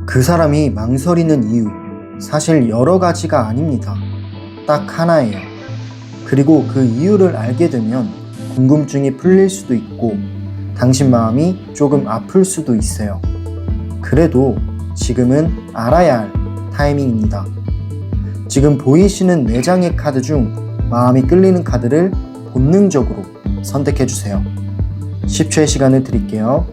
그 사람이 망설이는 이유, 사실 여러 가지가 아닙니다. 딱 하나예요. 그리고 그 이유를 알게 되면 궁금증이 풀릴 수도 있고 당신 마음이 조금 아플 수도 있어요. 그래도 지금은 알아야 할 타이밍입니다. 지금 보이시는 4장의 카드 중 마음이 끌리는 카드를 본능적으로 선택해 주세요. 10초의 시간을 드릴게요.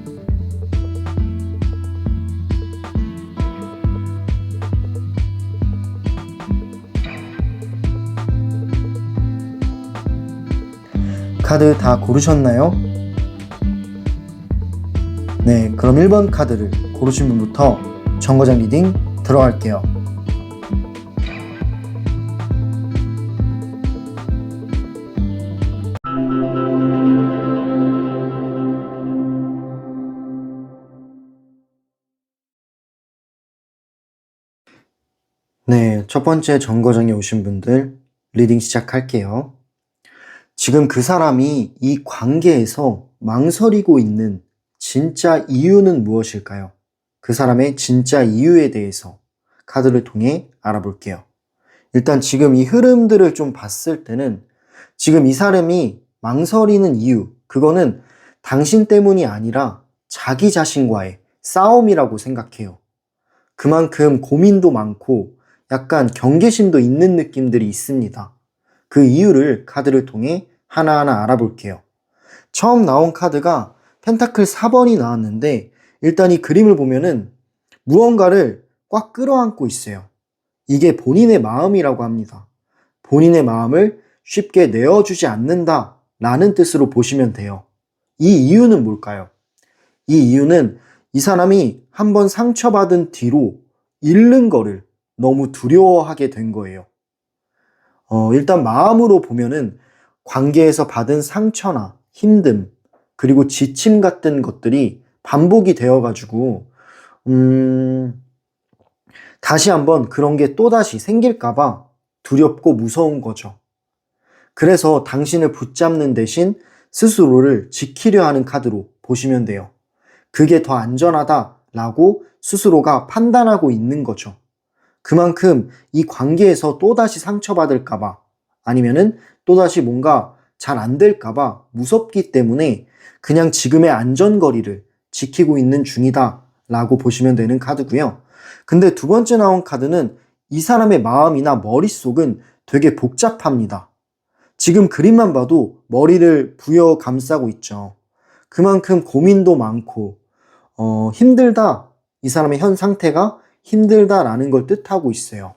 카드 다 고르셨나요? 네, 그럼 1번 카드를 고르신 분부터 정거장 리딩 들어갈게요. 네, 첫 번째 정거장에 오신 분들 리딩 시작할게요. 지금 그 사람이 이 관계에서 망설이고 있는 진짜 이유는 무엇일까요? 그 사람의 진짜 이유에 대해서 카드를 통해 알아볼게요. 일단 지금 이 흐름들을 좀 봤을 때는 지금 이 사람이 망설이는 이유, 그거는 당신 때문이 아니라 자기 자신과의 싸움이라고 생각해요. 그만큼 고민도 많고 약간 경계심도 있는 느낌들이 있습니다. 그 이유를 카드를 통해 하나하나 알아볼게요. 처음 나온 카드가 펜타클 4번이 나왔는데 일단 이 그림을 보면은 무언가를 꽉 끌어안고 있어요. 이게 본인의 마음이라고 합니다. 본인의 마음을 쉽게 내어주지 않는다 라는 뜻으로 보시면 돼요. 이 이유는 뭘까요? 이 이유는 이 사람이 한번 상처받은 뒤로 잃는 거를 너무 두려워하게 된 거예요. 일단 마음으로 보면은 관계에서 받은 상처나 힘듦, 그리고 지침 같은 것들이 반복이 되어가지고, 다시 한번 그런 게 또다시 생길까봐 두렵고 무서운 거죠. 그래서 당신을 붙잡는 대신 스스로를 지키려 하는 카드로 보시면 돼요. 그게 더 안전하다라고 스스로가 판단하고 있는 거죠. 그만큼 이 관계에서 또다시 상처받을까봐 아니면은 또다시 뭔가 잘 안 될까봐 무섭기 때문에 그냥 지금의 안전거리를 지키고 있는 중이다 라고 보시면 되는 카드고요. 근데 두 번째 나온 카드는 이 사람의 마음이나 머릿속은 되게 복잡합니다. 지금 그림만 봐도 머리를 부여 감싸고 있죠. 그만큼 고민도 많고 힘들다. 이 사람의 현 상태가 힘들다라는 걸 뜻하고 있어요.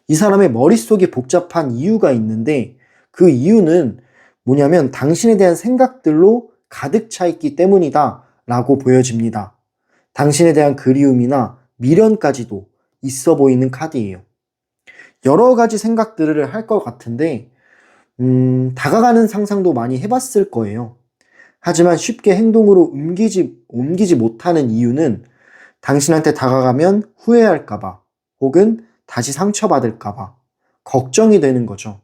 이 사람의 머릿속이 복잡한 이유가 있는데 그 이유는 뭐냐면 당신에 대한 생각들로 가득 차 있기 때문이다 라고 보여집니다. 당신에 대한 그리움이나 미련까지도 있어 보이는 카드예요. 여러 가지 생각들을 할 것 같은데 다가가는 상상도 많이 해봤을 거예요. 하지만 쉽게 행동으로 옮기지 못하는 이유는 당신한테 다가가면 후회할까봐 혹은 다시 상처받을까봐 걱정이 되는 거죠.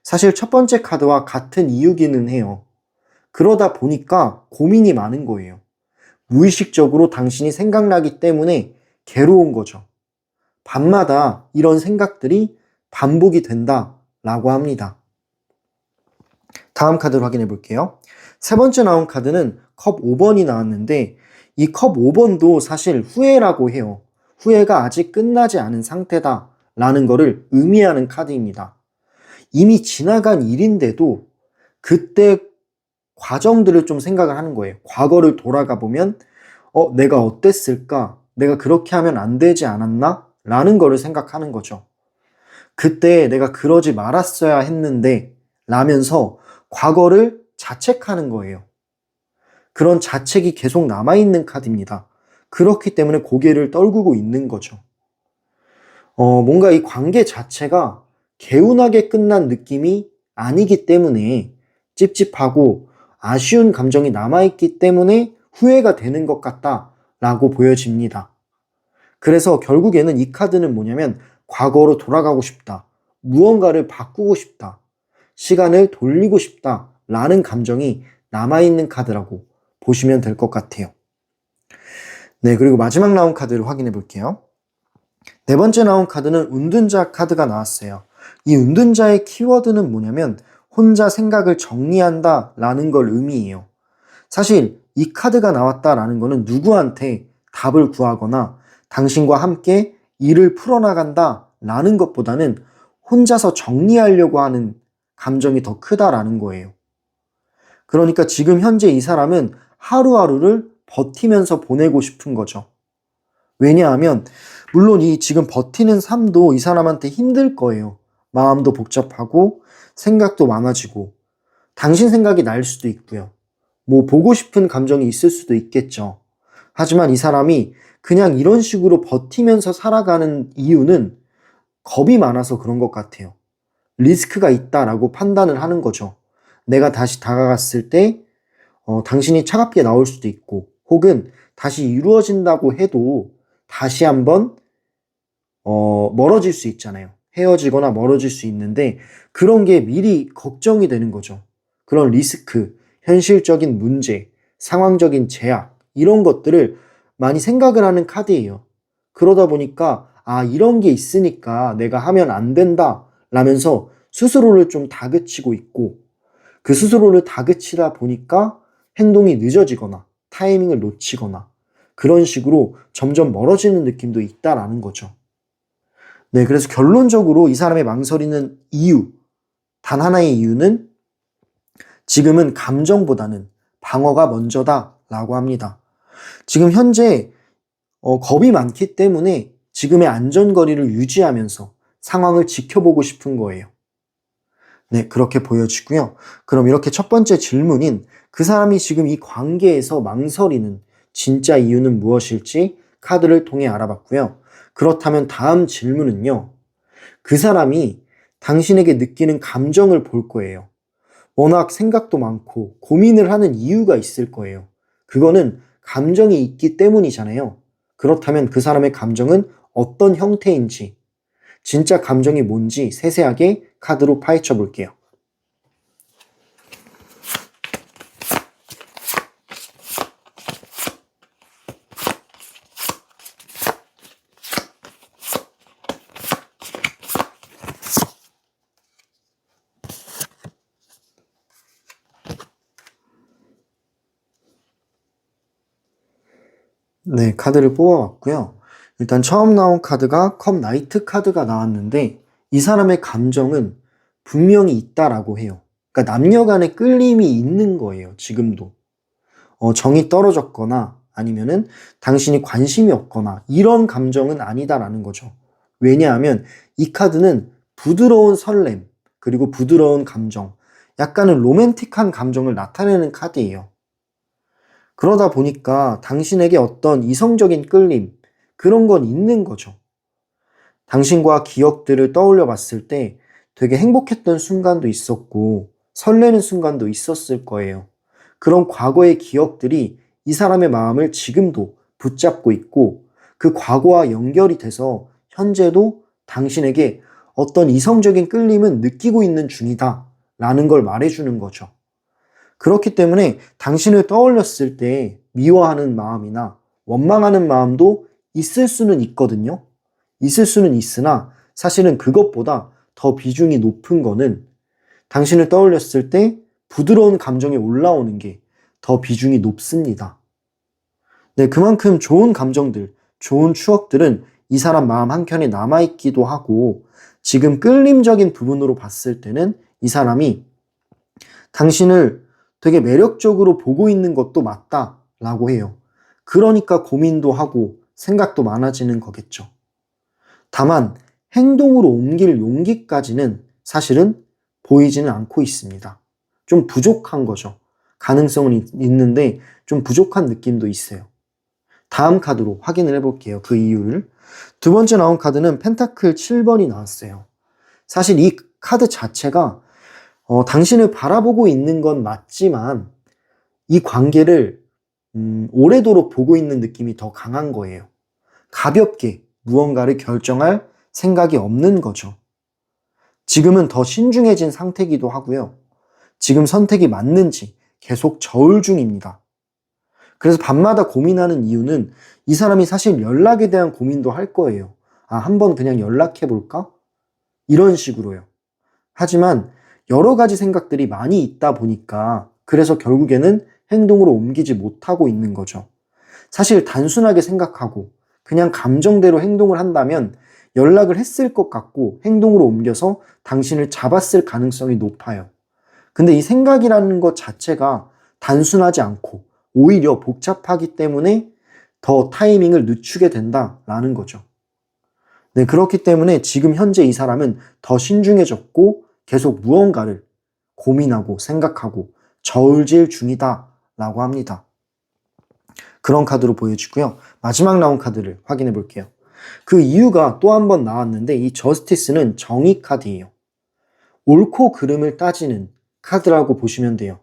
사실 첫 번째 카드와 같은 이유기는 해요. 그러다 보니까 고민이 많은 거예요. 무의식적으로 당신이 생각나기 때문에 괴로운 거죠. 밤마다 이런 생각들이 반복이 된다라고 합니다. 다음 카드를 확인해 볼게요. 세 번째 나온 카드는 컵 5번이 나왔는데 이 컵 5번도 사실 후회라고 해요. 후회가 아직 끝나지 않은 상태다 라는 거를 의미하는 카드입니다. 이미 지나간 일인데도 그때 과정들을 좀 생각을 하는 거예요. 과거를 돌아가 보면 내가 어땠을까? 내가 그렇게 하면 안 되지 않았나? 라는 거를 생각하는 거죠. 그때 내가 그러지 말았어야 했는데 라면서 과거를 자책하는 거예요. 그런 자책이 계속 남아있는 카드입니다. 그렇기 때문에 고개를 떨구고 있는 거죠. 뭔가 이 관계 자체가 개운하게 끝난 느낌이 아니기 때문에 찝찝하고 아쉬운 감정이 남아있기 때문에 후회가 되는 것 같다라고 보여집니다. 그래서 결국에는 이 카드는 뭐냐면 과거로 돌아가고 싶다. 무언가를 바꾸고 싶다. 시간을 돌리고 싶다. 라는 감정이 남아있는 카드라고 보시면 될 것 같아요. 네, 그리고 마지막 나온 카드를 확인해 볼게요. 네 번째 나온 카드는 은둔자 카드가 나왔어요. 이 은둔자의 키워드는 뭐냐면 혼자 생각을 정리한다 라는 걸 의미해요. 사실 이 카드가 나왔다라는 거는 누구한테 답을 구하거나 당신과 함께 일을 풀어나간다 라는 것보다는 혼자서 정리하려고 하는 감정이 더 크다라는 거예요. 그러니까 지금 현재 이 사람은 하루하루를 버티면서 보내고 싶은 거죠. 왜냐하면 물론 이 지금 버티는 삶도 이 사람한테 힘들 거예요. 마음도 복잡하고 생각도 많아지고 당신 생각이 날 수도 있고요. 뭐 보고 싶은 감정이 있을 수도 있겠죠. 하지만 이 사람이 그냥 이런 식으로 버티면서 살아가는 이유는 겁이 많아서 그런 것 같아요. 리스크가 있다라고 판단을 하는 거죠. 내가 다시 다가갔을 때 당신이 차갑게 나올 수도 있고 혹은 다시 이루어진다고 해도 다시 한번 멀어질 수 있잖아요. 헤어지거나 멀어질 수 있는데 그런 게 미리 걱정이 되는 거죠. 그런 리스크, 현실적인 문제, 상황적인 제약 이런 것들을 많이 생각을 하는 카드예요. 그러다 보니까 이런 게 있으니까 내가 하면 안 된다 라면서 스스로를 좀 다그치고 있고 그 스스로를 다그치다 보니까 행동이 늦어지거나 타이밍을 놓치거나 그런 식으로 점점 멀어지는 느낌도 있다라는 거죠. 네, 그래서 결론적으로 이 사람의 망설이는 이유, 단 하나의 이유는 지금은 감정보다는 방어가 먼저다라고 합니다. 지금 현재 겁이 많기 때문에 지금의 안전거리를 유지하면서 상황을 지켜보고 싶은 거예요. 네, 그렇게 보여지고요. 그럼 이렇게 첫 번째 질문인 그 사람이 지금 이 관계에서 망설이는 진짜 이유는 무엇일지 카드를 통해 알아봤고요. 그렇다면 다음 질문은요. 그 사람이 당신에게 느끼는 감정을 볼 거예요. 워낙 생각도 많고 고민을 하는 이유가 있을 거예요. 그거는 감정이 있기 때문이잖아요. 그렇다면 그 사람의 감정은 어떤 형태인지, 진짜 감정이 뭔지 세세하게 카드로 파헤쳐 볼게요. 네, 카드를 뽑아왔고요. 일단 처음 나온 카드가 컵 나이트 카드가 나왔는데 이 사람의 감정은 분명히 있다라고 해요. 그러니까 남녀 간의 끌림이 있는 거예요, 지금도. 정이 떨어졌거나 아니면은 당신이 관심이 없거나 이런 감정은 아니다라는 거죠. 왜냐하면 이 카드는 부드러운 설렘, 그리고 부드러운 감정, 약간은 로맨틱한 감정을 나타내는 카드예요. 그러다 보니까 당신에게 어떤 이성적인 끌림, 그런 건 있는 거죠. 당신과 기억들을 떠올려 봤을 때 되게 행복했던 순간도 있었고 설레는 순간도 있었을 거예요. 그런 과거의 기억들이 이 사람의 마음을 지금도 붙잡고 있고 그 과거와 연결이 돼서 현재도 당신에게 어떤 이성적인 끌림은 느끼고 있는 중이다 라는 걸 말해주는 거죠. 그렇기 때문에 당신을 떠올렸을 때 미워하는 마음이나 원망하는 마음도 있을 수는 있거든요. 있을 수는 있으나 사실은 그것보다 더 비중이 높은 거는 당신을 떠올렸을 때 부드러운 감정이 올라오는 게 더 비중이 높습니다. 네, 그만큼 좋은 감정들, 좋은 추억들은 이 사람 마음 한켠에 남아있기도 하고 지금 끌림적인 부분으로 봤을 때는 이 사람이 당신을 되게 매력적으로 보고 있는 것도 맞다라고 해요. 그러니까 고민도 하고 생각도 많아지는 거겠죠. 다만 행동으로 옮길 용기까지는 사실은 보이지는 않고 있습니다. 좀 부족한 거죠. 가능성은 있는데 좀 부족한 느낌도 있어요. 다음 카드로 확인을 해볼게요. 그 이유를. 두 번째 나온 카드는 펜타클 7번이 나왔어요. 사실 이 카드 자체가 당신을 바라보고 있는 건 맞지만 이 관계를 오래도록 보고 있는 느낌이 더 강한 거예요. 가볍게 무언가를 결정할 생각이 없는 거죠. 지금은 더 신중해진 상태이기도 하고요. 지금 선택이 맞는지 계속 저울 중입니다. 그래서 밤마다 고민하는 이유는 이 사람이 사실 연락에 대한 고민도 할 거예요. 아, 한번 그냥 연락해 볼까? 이런 식으로요. 하지만 여러 가지 생각들이 많이 있다 보니까 그래서 결국에는 행동으로 옮기지 못하고 있는 거죠. 사실 단순하게 생각하고 그냥 감정대로 행동을 한다면 연락을 했을 것 같고 행동으로 옮겨서 당신을 잡았을 가능성이 높아요. 근데 이 생각이라는 것 자체가 단순하지 않고 오히려 복잡하기 때문에 더 타이밍을 늦추게 된다라는 거죠. 네, 그렇기 때문에 지금 현재 이 사람은 더 신중해졌고 계속 무언가를 고민하고 생각하고 저울질 중이다라고 합니다. 그런 카드로 보여지고요. 마지막 나온 카드를 확인해 볼게요. 그 이유가 또 한 번 나왔는데 이 저스티스는 정의 카드예요. 옳고 그름을 따지는 카드라고 보시면 돼요.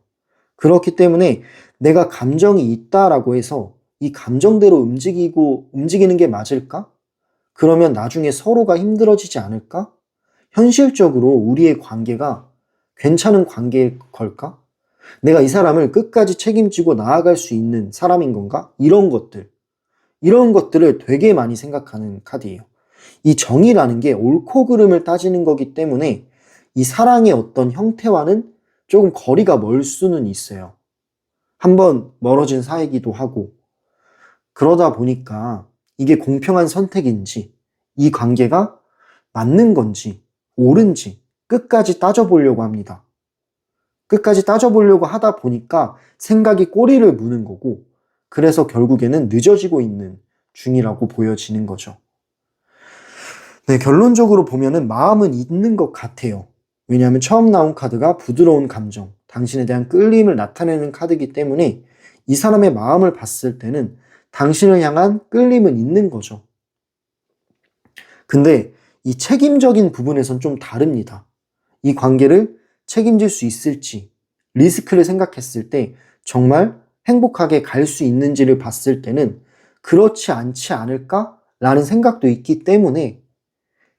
그렇기 때문에 내가 감정이 있다라고 해서 이 감정대로 움직이는 게 맞을까? 그러면 나중에 서로가 힘들어지지 않을까? 현실적으로 우리의 관계가 괜찮은 관계일 걸까? 내가 이 사람을 끝까지 책임지고 나아갈 수 있는 사람인 건가? 이런 것들을 되게 많이 생각하는 카드예요. 이 정의라는 게 옳고 그름을 따지는 거기 때문에 이 사랑의 어떤 형태와는 조금 거리가 멀 수는 있어요. 한번 멀어진 사이기도 하고 그러다 보니까 이게 공평한 선택인지 이 관계가 맞는 건지 옳은지 끝까지 따져보려고 합니다. 끝까지 따져보려고 하다 보니까 생각이 꼬리를 무는 거고 그래서 결국에는 늦어지고 있는 중이라고 보여지는 거죠. 네, 결론적으로 보면은 마음은 있는 것 같아요. 왜냐하면 처음 나온 카드가 부드러운 감정, 당신에 대한 끌림을 나타내는 카드이기 때문에 이 사람의 마음을 봤을 때는 당신을 향한 끌림은 있는 거죠. 근데 이 책임적인 부분에선 좀 다릅니다. 이 관계를 책임질 수 있을지, 리스크를 생각했을 때 정말 행복하게 갈 수 있는지를 봤을 때는 그렇지 않지 않을까라는 생각도 있기 때문에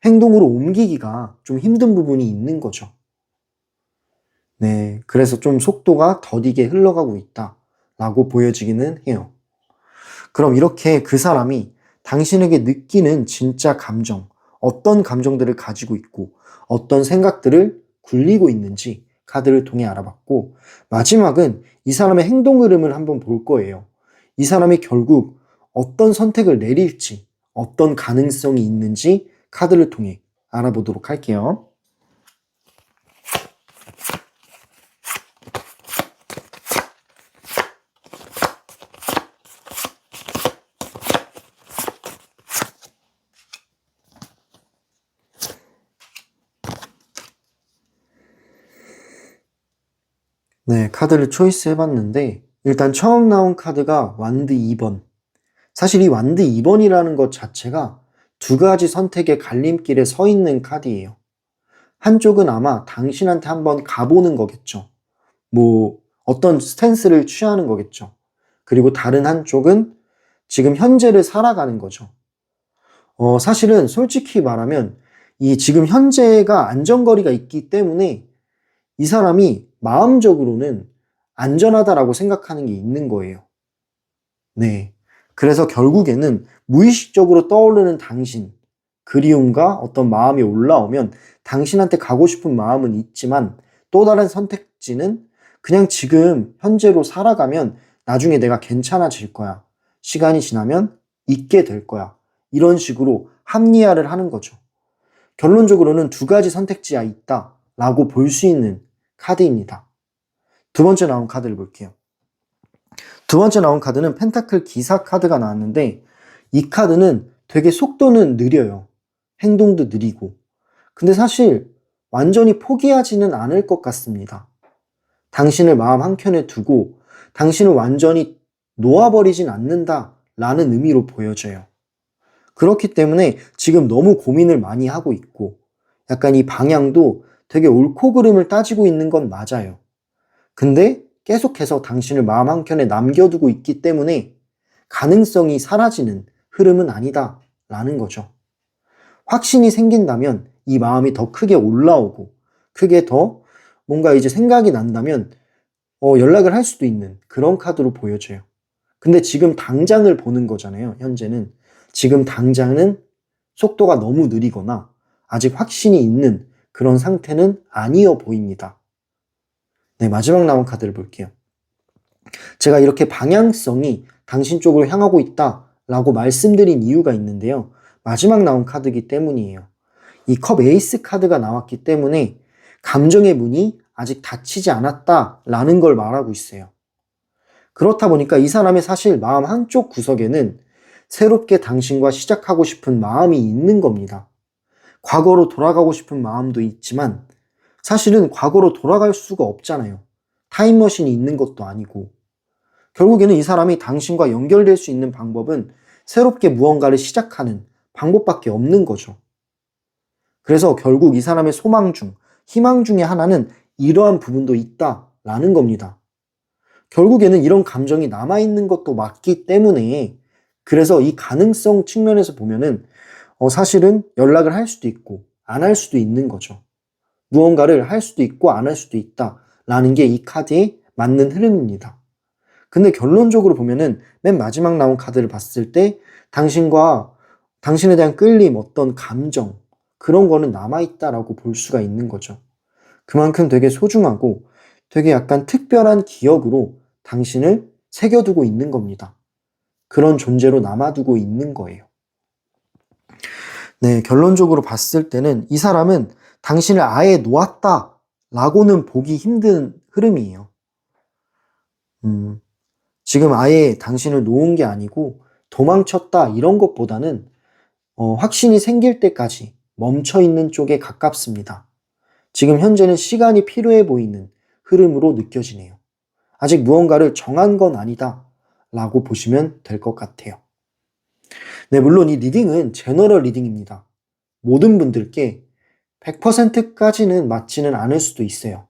행동으로 옮기기가 좀 힘든 부분이 있는 거죠. 네, 그래서 좀 속도가 더디게 흘러가고 있다라고 보여지기는 해요. 그럼 이렇게 그 사람이 당신에게 느끼는 진짜 감정, 어떤 감정들을 가지고 있고 어떤 생각들을 굴리고 있는지 카드를 통해 알아봤고 마지막은 이 사람의 행동 흐름을 한번 볼 거예요. 이 사람이 결국 어떤 선택을 내릴지 어떤 가능성이 있는지 카드를 통해 알아보도록 할게요. 네, 카드를 초이스 해봤는데 일단 처음 나온 카드가 완드 2번. 사실 이 완드 2번이라는 것 자체가 두 가지 선택의 갈림길에 서 있는 카드예요. 한쪽은 아마 당신한테 한번 가보는 거겠죠. 뭐 어떤 스탠스를 취하는 거겠죠. 그리고 다른 한쪽은 지금 현재를 살아가는 거죠. 사실은 솔직히 말하면 이 지금 현재가 안전거리가 있기 때문에 이 사람이 마음적으로는 안전하다라고 생각하는 게 있는 거예요. 네. 그래서 결국에는 무의식적으로 떠오르는 당신, 그리움과 어떤 마음이 올라오면 당신한테 가고 싶은 마음은 있지만 또 다른 선택지는 그냥 지금 현재로 살아가면 나중에 내가 괜찮아질 거야. 시간이 지나면 잊게 될 거야. 이런 식으로 합리화를 하는 거죠. 결론적으로는 두 가지 선택지가 있다라고 볼 수 있는 카드입니다. 두 번째 나온 카드를 볼게요. 두 번째 나온 카드는 펜타클 기사 카드가 나왔는데 이 카드는 되게 속도는 느려요. 행동도 느리고. 근데 사실 완전히 포기하지는 않을 것 같습니다. 당신을 마음 한켠에 두고 당신을 완전히 놓아버리진 않는다라는 의미로 보여져요. 그렇기 때문에 지금 너무 고민을 많이 하고 있고 약간 이 방향도 되게 옳고 그름을 따지고 있는 건 맞아요. 근데 계속해서 당신을 마음 한켠에 남겨두고 있기 때문에 가능성이 사라지는 흐름은 아니다라는 거죠. 확신이 생긴다면 이 마음이 더 크게 올라오고 크게 더 뭔가 이제 생각이 난다면 연락을 할 수도 있는 그런 카드로 보여져요. 근데 지금 당장을 보는 거잖아요. 현재는. 지금 당장은 속도가 너무 느리거나 아직 확신이 있는 그런 상태는 아니어 보입니다. 네, 마지막 나온 카드를 볼게요. 제가 이렇게 방향성이 당신 쪽으로 향하고 있다라고 말씀드린 이유가 있는데요. 마지막 나온 카드이기 때문이에요. 이 컵 에이스 카드가 나왔기 때문에 감정의 문이 아직 닫히지 않았다라는 걸 말하고 있어요. 그렇다 보니까 이 사람의 사실 마음 한쪽 구석에는 새롭게 당신과 시작하고 싶은 마음이 있는 겁니다. 과거로 돌아가고 싶은 마음도 있지만 사실은 과거로 돌아갈 수가 없잖아요. 타임머신이 있는 것도 아니고. 결국에는 이 사람이 당신과 연결될 수 있는 방법은 새롭게 무언가를 시작하는 방법밖에 없는 거죠. 그래서 결국 이 사람의 소망 중, 희망 중에 하나는 이러한 부분도 있다라는 겁니다. 결국에는 이런 감정이 남아있는 것도 맞기 때문에 그래서 이 가능성 측면에서 보면은 사실은 연락을 할 수도 있고 안 할 수도 있는 거죠. 무언가를 할 수도 있고 안 할 수도 있다라는 게 이 카드에 맞는 흐름입니다. 근데 결론적으로 보면은 맨 마지막 나온 카드를 봤을 때 당신에 대한 끌림, 어떤 감정 그런 거는 남아있다라고 볼 수가 있는 거죠. 그만큼 되게 소중하고 되게 약간 특별한 기억으로 당신을 새겨두고 있는 겁니다. 그런 존재로 남아두고 있는 거예요. 네, 결론적으로 봤을 때는 이 사람은 당신을 아예 놓았다라고는 보기 힘든 흐름이에요. 지금 아예 당신을 놓은 게 아니고 도망쳤다 이런 것보다는 확신이 생길 때까지 멈춰있는 쪽에 가깝습니다. 지금 현재는 시간이 필요해 보이는 흐름으로 느껴지네요. 아직 무언가를 정한 건 아니다 라고 보시면 될 것 같아요. 네, 물론 이 리딩은 제너럴 리딩입니다. 모든 분들께 100%까지는 맞지는 않을 수도 있어요.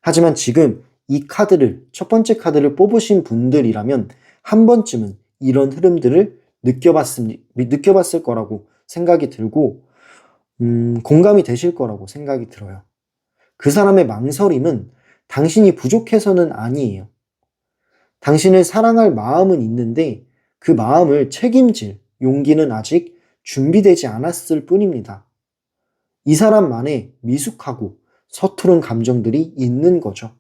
하지만 지금 이 카드를, 첫 번째 카드를 뽑으신 분들이라면 한 번쯤은 이런 흐름들을 느껴봤을 거라고 생각이 들고, 공감이 되실 거라고 생각이 들어요. 그 사람의 망설임은 당신이 부족해서는 아니에요. 당신을 사랑할 마음은 있는데 그 마음을 책임질 용기는 아직 준비되지 않았을 뿐입니다. 이 사람만의 미숙하고 서투른 감정들이 있는 거죠.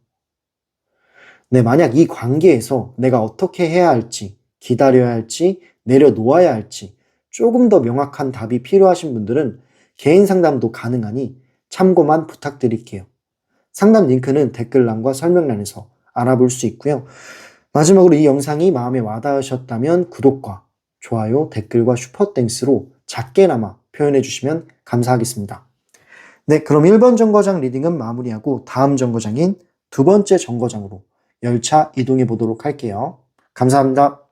네, 만약 이 관계에서 내가 어떻게 해야 할지, 기다려야 할지, 내려놓아야 할지 조금 더 명확한 답이 필요하신 분들은 개인 상담도 가능하니 참고만 부탁드릴게요. 상담 링크는 댓글란과 설명란에서 알아볼 수 있고요. 마지막으로 이 영상이 마음에 와닿으셨다면 구독과 좋아요, 댓글과 슈퍼땡스로 작게나마 표현해 주시면 감사하겠습니다. 네, 그럼 1번 정거장 리딩은 마무리하고 다음 정거장인 두 번째 정거장으로 열차 이동해 보도록 할게요. 감사합니다.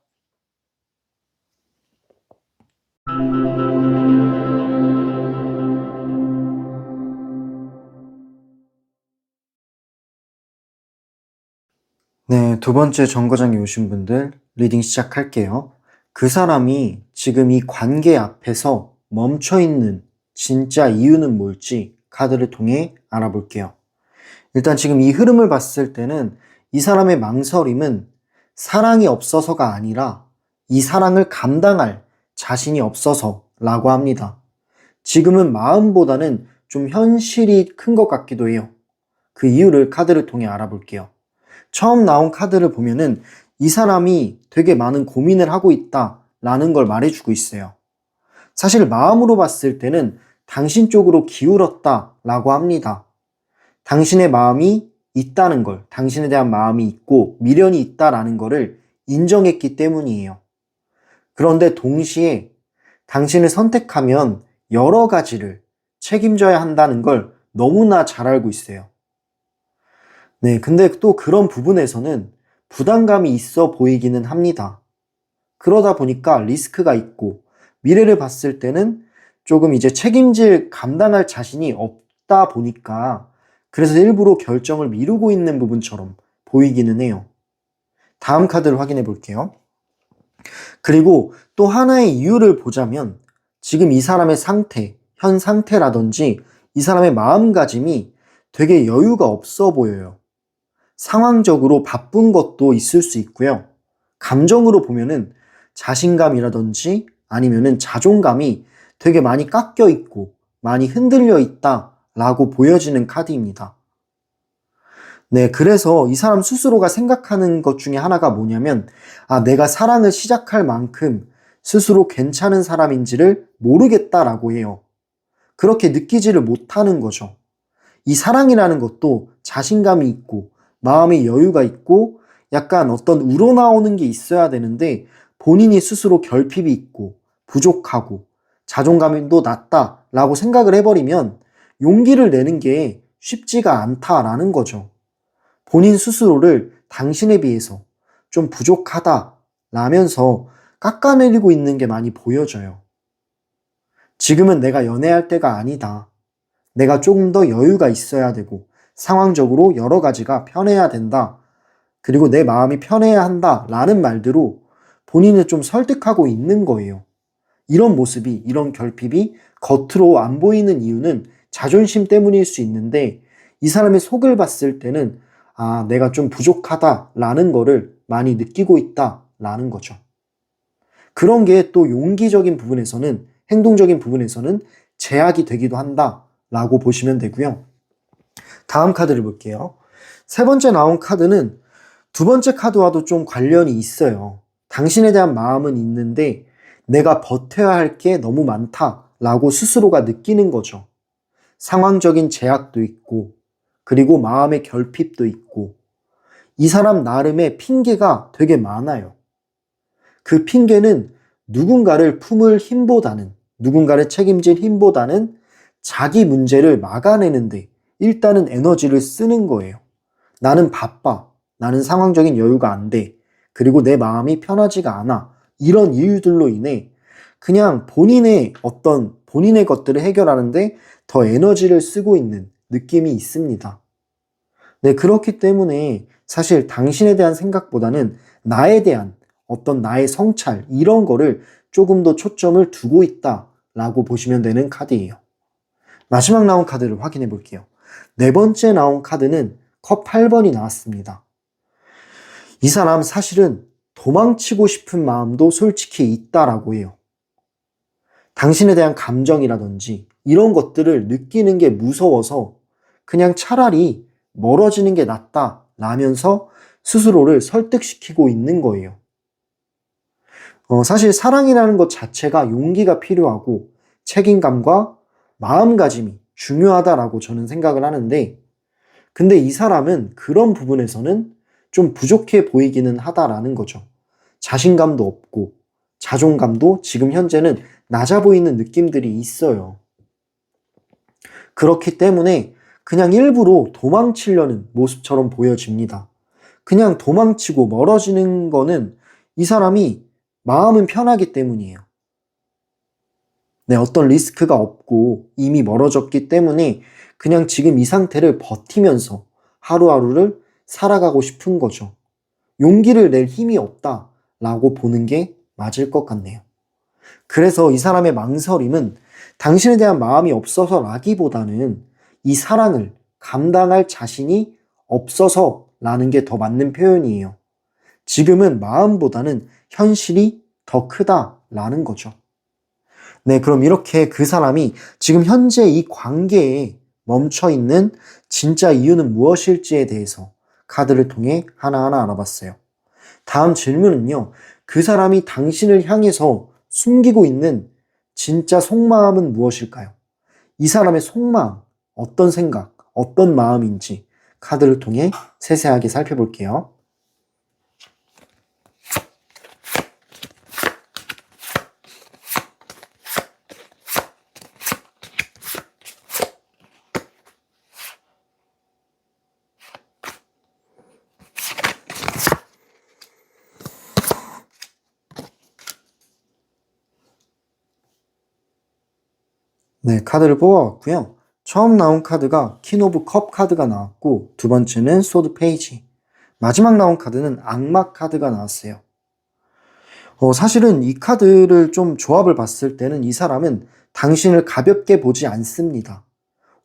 네, 두 번째 정거장에 오신 분들 리딩 시작할게요. 그 사람이 지금 이 관계 앞에서 멈춰있는 진짜 이유는 뭘지 카드를 통해 알아볼게요. 일단 지금 이 흐름을 봤을 때는 이 사람의 망설임은 사랑이 없어서가 아니라 이 사랑을 감당할 자신이 없어서라고 합니다. 지금은 마음보다는 좀 현실이 큰 것 같기도 해요. 그 이유를 카드를 통해 알아볼게요. 처음 나온 카드를 보면은 이 사람이 되게 많은 고민을 하고 있다라는 걸 말해주고 있어요. 사실 마음으로 봤을 때는 당신 쪽으로 기울었다라고 합니다. 당신의 마음이 있다는 걸, 당신에 대한 마음이 있고 미련이 있다라는 거를 인정했기 때문이에요. 그런데 동시에 당신을 선택하면 여러 가지를 책임져야 한다는 걸 너무나 잘 알고 있어요. 네, 근데 또 그런 부분에서는 부담감이 있어 보이기는 합니다. 그러다 보니까 리스크가 있고 미래를 봤을 때는 조금 이제 감당할 자신이 없다 보니까 그래서 일부러 결정을 미루고 있는 부분처럼 보이기는 해요. 다음 카드를 확인해 볼게요. 그리고 또 하나의 이유를 보자면 지금 이 사람의 상태, 현 상태라든지 이 사람의 마음가짐이 되게 여유가 없어 보여요. 상황적으로 바쁜 것도 있을 수 있고요. 감정으로 보면은 자신감이라든지 아니면은 자존감이 되게 많이 깎여 있고 많이 흔들려 있다라고 보여지는 카드입니다. 네, 그래서 이 사람 스스로가 생각하는 것 중에 하나가 뭐냐면, 내가 사랑을 시작할 만큼 스스로 괜찮은 사람인지를 모르겠다라고 해요. 그렇게 느끼지를 못하는 거죠. 이 사랑이라는 것도 자신감이 있고 마음의 여유가 있고 약간 어떤 우러나오는 게 있어야 되는데, 본인이 스스로 결핍이 있고 부족하고 자존감도 낮다라고 생각을 해버리면 용기를 내는 게 쉽지가 않다라는 거죠. 본인 스스로를 당신에 비해서 좀 부족하다라면서 깎아내리고 있는 게 많이 보여져요. 지금은 내가 연애할 때가 아니다. 내가 조금 더 여유가 있어야 되고 상황적으로 여러 가지가 편해야 된다. 그리고 내 마음이 편해야 한다 라는 말대로 본인을 좀 설득하고 있는 거예요. 이런 모습이, 이런 결핍이 겉으로 안 보이는 이유는 자존심 때문일 수 있는데, 이 사람의 속을 봤을 때는 내가 좀 부족하다라는 거를 많이 느끼고 있다라는 거죠. 그런 게 또 용기적인 부분에서는, 행동적인 부분에서는 제약이 되기도 한다라고 보시면 되고요. 다음 카드를 볼게요. 세 번째 나온 카드는 두 번째 카드와도 좀 관련이 있어요. 당신에 대한 마음은 있는데 내가 버텨야 할 게 너무 많다라고 스스로가 느끼는 거죠. 상황적인 제약도 있고, 그리고 마음의 결핍도 있고, 이 사람 나름의 핑계가 되게 많아요. 그 핑계는 누군가를 품을 힘보다는, 누군가를 책임질 힘보다는 자기 문제를 막아내는데 일단은 에너지를 쓰는 거예요. 나는 바빠. 나는 상황적인 여유가 안 돼. 그리고 내 마음이 편하지가 않아. 이런 이유들로 인해 그냥 본인의 것들을 해결하는데 더 에너지를 쓰고 있는 느낌이 있습니다. 네, 그렇기 때문에 사실 당신에 대한 생각보다는 나에 대한 어떤 나의 성찰, 이런 거를 조금 더 초점을 두고 있다라고 보시면 되는 카드예요. 마지막 나온 카드를 확인해 볼게요. 네 번째 나온 카드는 컵 8번이 나왔습니다. 이 사람 사실은 도망치고 싶은 마음도 솔직히 있다라고 해요. 당신에 대한 감정이라든지 이런 것들을 느끼는 게 무서워서 그냥 차라리 멀어지는 게 낫다라면서 스스로를 설득시키고 있는 거예요. 사실 사랑이라는 것 자체가 용기가 필요하고 책임감과 마음가짐이 중요하다라고 저는 생각을 하는데, 근데 이 사람은 그런 부분에서는 좀 부족해 보이기는 하다라는 거죠. 자신감도 없고 자존감도 지금 현재는 낮아 보이는 느낌들이 있어요. 그렇기 때문에 그냥 일부러 도망치려는 모습처럼 보여집니다. 그냥 도망치고 멀어지는 거는 이 사람이 마음은 편하기 때문이에요. 네, 어떤 리스크가 없고 이미 멀어졌기 때문에 그냥 지금 이 상태를 버티면서 하루하루를 살아가고 싶은 거죠. 용기를 낼 힘이 없다라고 보는 게 맞을 것 같네요. 그래서 이 사람의 망설임은 당신에 대한 마음이 없어서라기보다는 이 사랑을 감당할 자신이 없어서라는 게 더 맞는 표현이에요. 지금은 마음보다는 현실이 더 크다라는 거죠. 네, 그럼 이렇게 그 사람이 지금 현재 이 관계에 멈춰 있는 진짜 이유는 무엇일지에 대해서 카드를 통해 하나하나 알아봤어요. 다음 질문은요. 그 사람이 당신을 향해서 숨기고 있는 진짜 속마음은 무엇일까요? 이 사람의 속마음, 어떤 생각, 어떤 마음인지 카드를 통해 세세하게 살펴볼게요. 네, 카드를 뽑아왔고요. 처음 나온 카드가 퀸 오브 컵 카드가 나왔고, 두 번째는 소드 페이지, 마지막 나온 카드는 악마 카드가 나왔어요. 사실은 이 카드를 좀 조합을 봤을 때는 이 사람은 당신을 가볍게 보지 않습니다.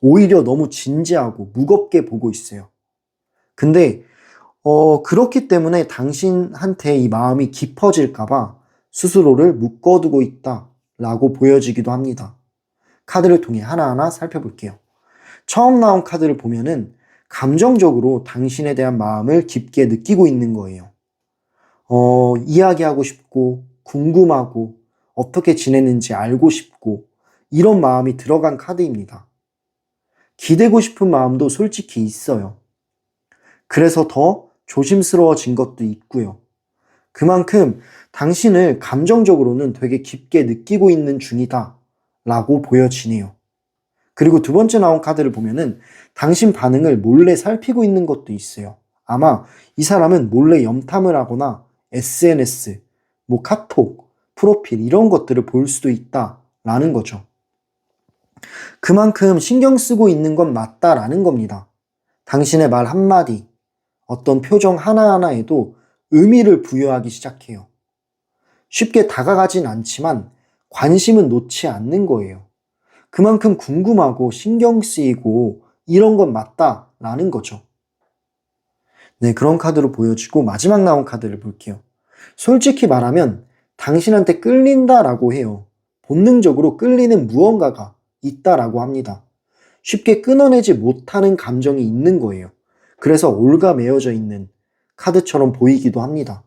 오히려 너무 진지하고 무겁게 보고 있어요. 근데 그렇기 때문에 당신한테 이 마음이 깊어질까봐 스스로를 묶어두고 있다라고 보여지기도 합니다. 카드를 통해 하나하나 살펴볼게요. 처음 나온 카드를 보면은 감정적으로 당신에 대한 마음을 깊게 느끼고 있는 거예요. 이야기하고 싶고, 궁금하고, 어떻게 지내는지 알고 싶고, 이런 마음이 들어간 카드입니다. 기대고 싶은 마음도 솔직히 있어요. 그래서 더 조심스러워진 것도 있고요. 그만큼 당신을 감정적으로는 되게 깊게 느끼고 있는 중이다 라고 보여지네요. 그리고 두 번째 나온 카드를 보면은 당신 반응을 몰래 살피고 있는 것도 있어요. 아마 이 사람은 몰래 염탐을 하거나 SNS, 카톡, 프로필 이런 것들을 볼 수도 있다라는 거죠. 그만큼 신경 쓰고 있는 건 맞다라는 겁니다. 당신의 말 한마디, 어떤 표정 하나하나에도 의미를 부여하기 시작해요. 쉽게 다가가진 않지만 관심은 놓지 않는 거예요. 그만큼 궁금하고 신경 쓰이고 이런 건 맞다라는 거죠. 네, 그런 카드로 보여지고 마지막 나온 카드를 볼게요. 솔직히 말하면 당신한테 끌린다라고 해요. 본능적으로 끌리는 무언가가 있다라고 합니다. 쉽게 끊어내지 못하는 감정이 있는 거예요. 그래서 올가매어져 있는 카드처럼 보이기도 합니다.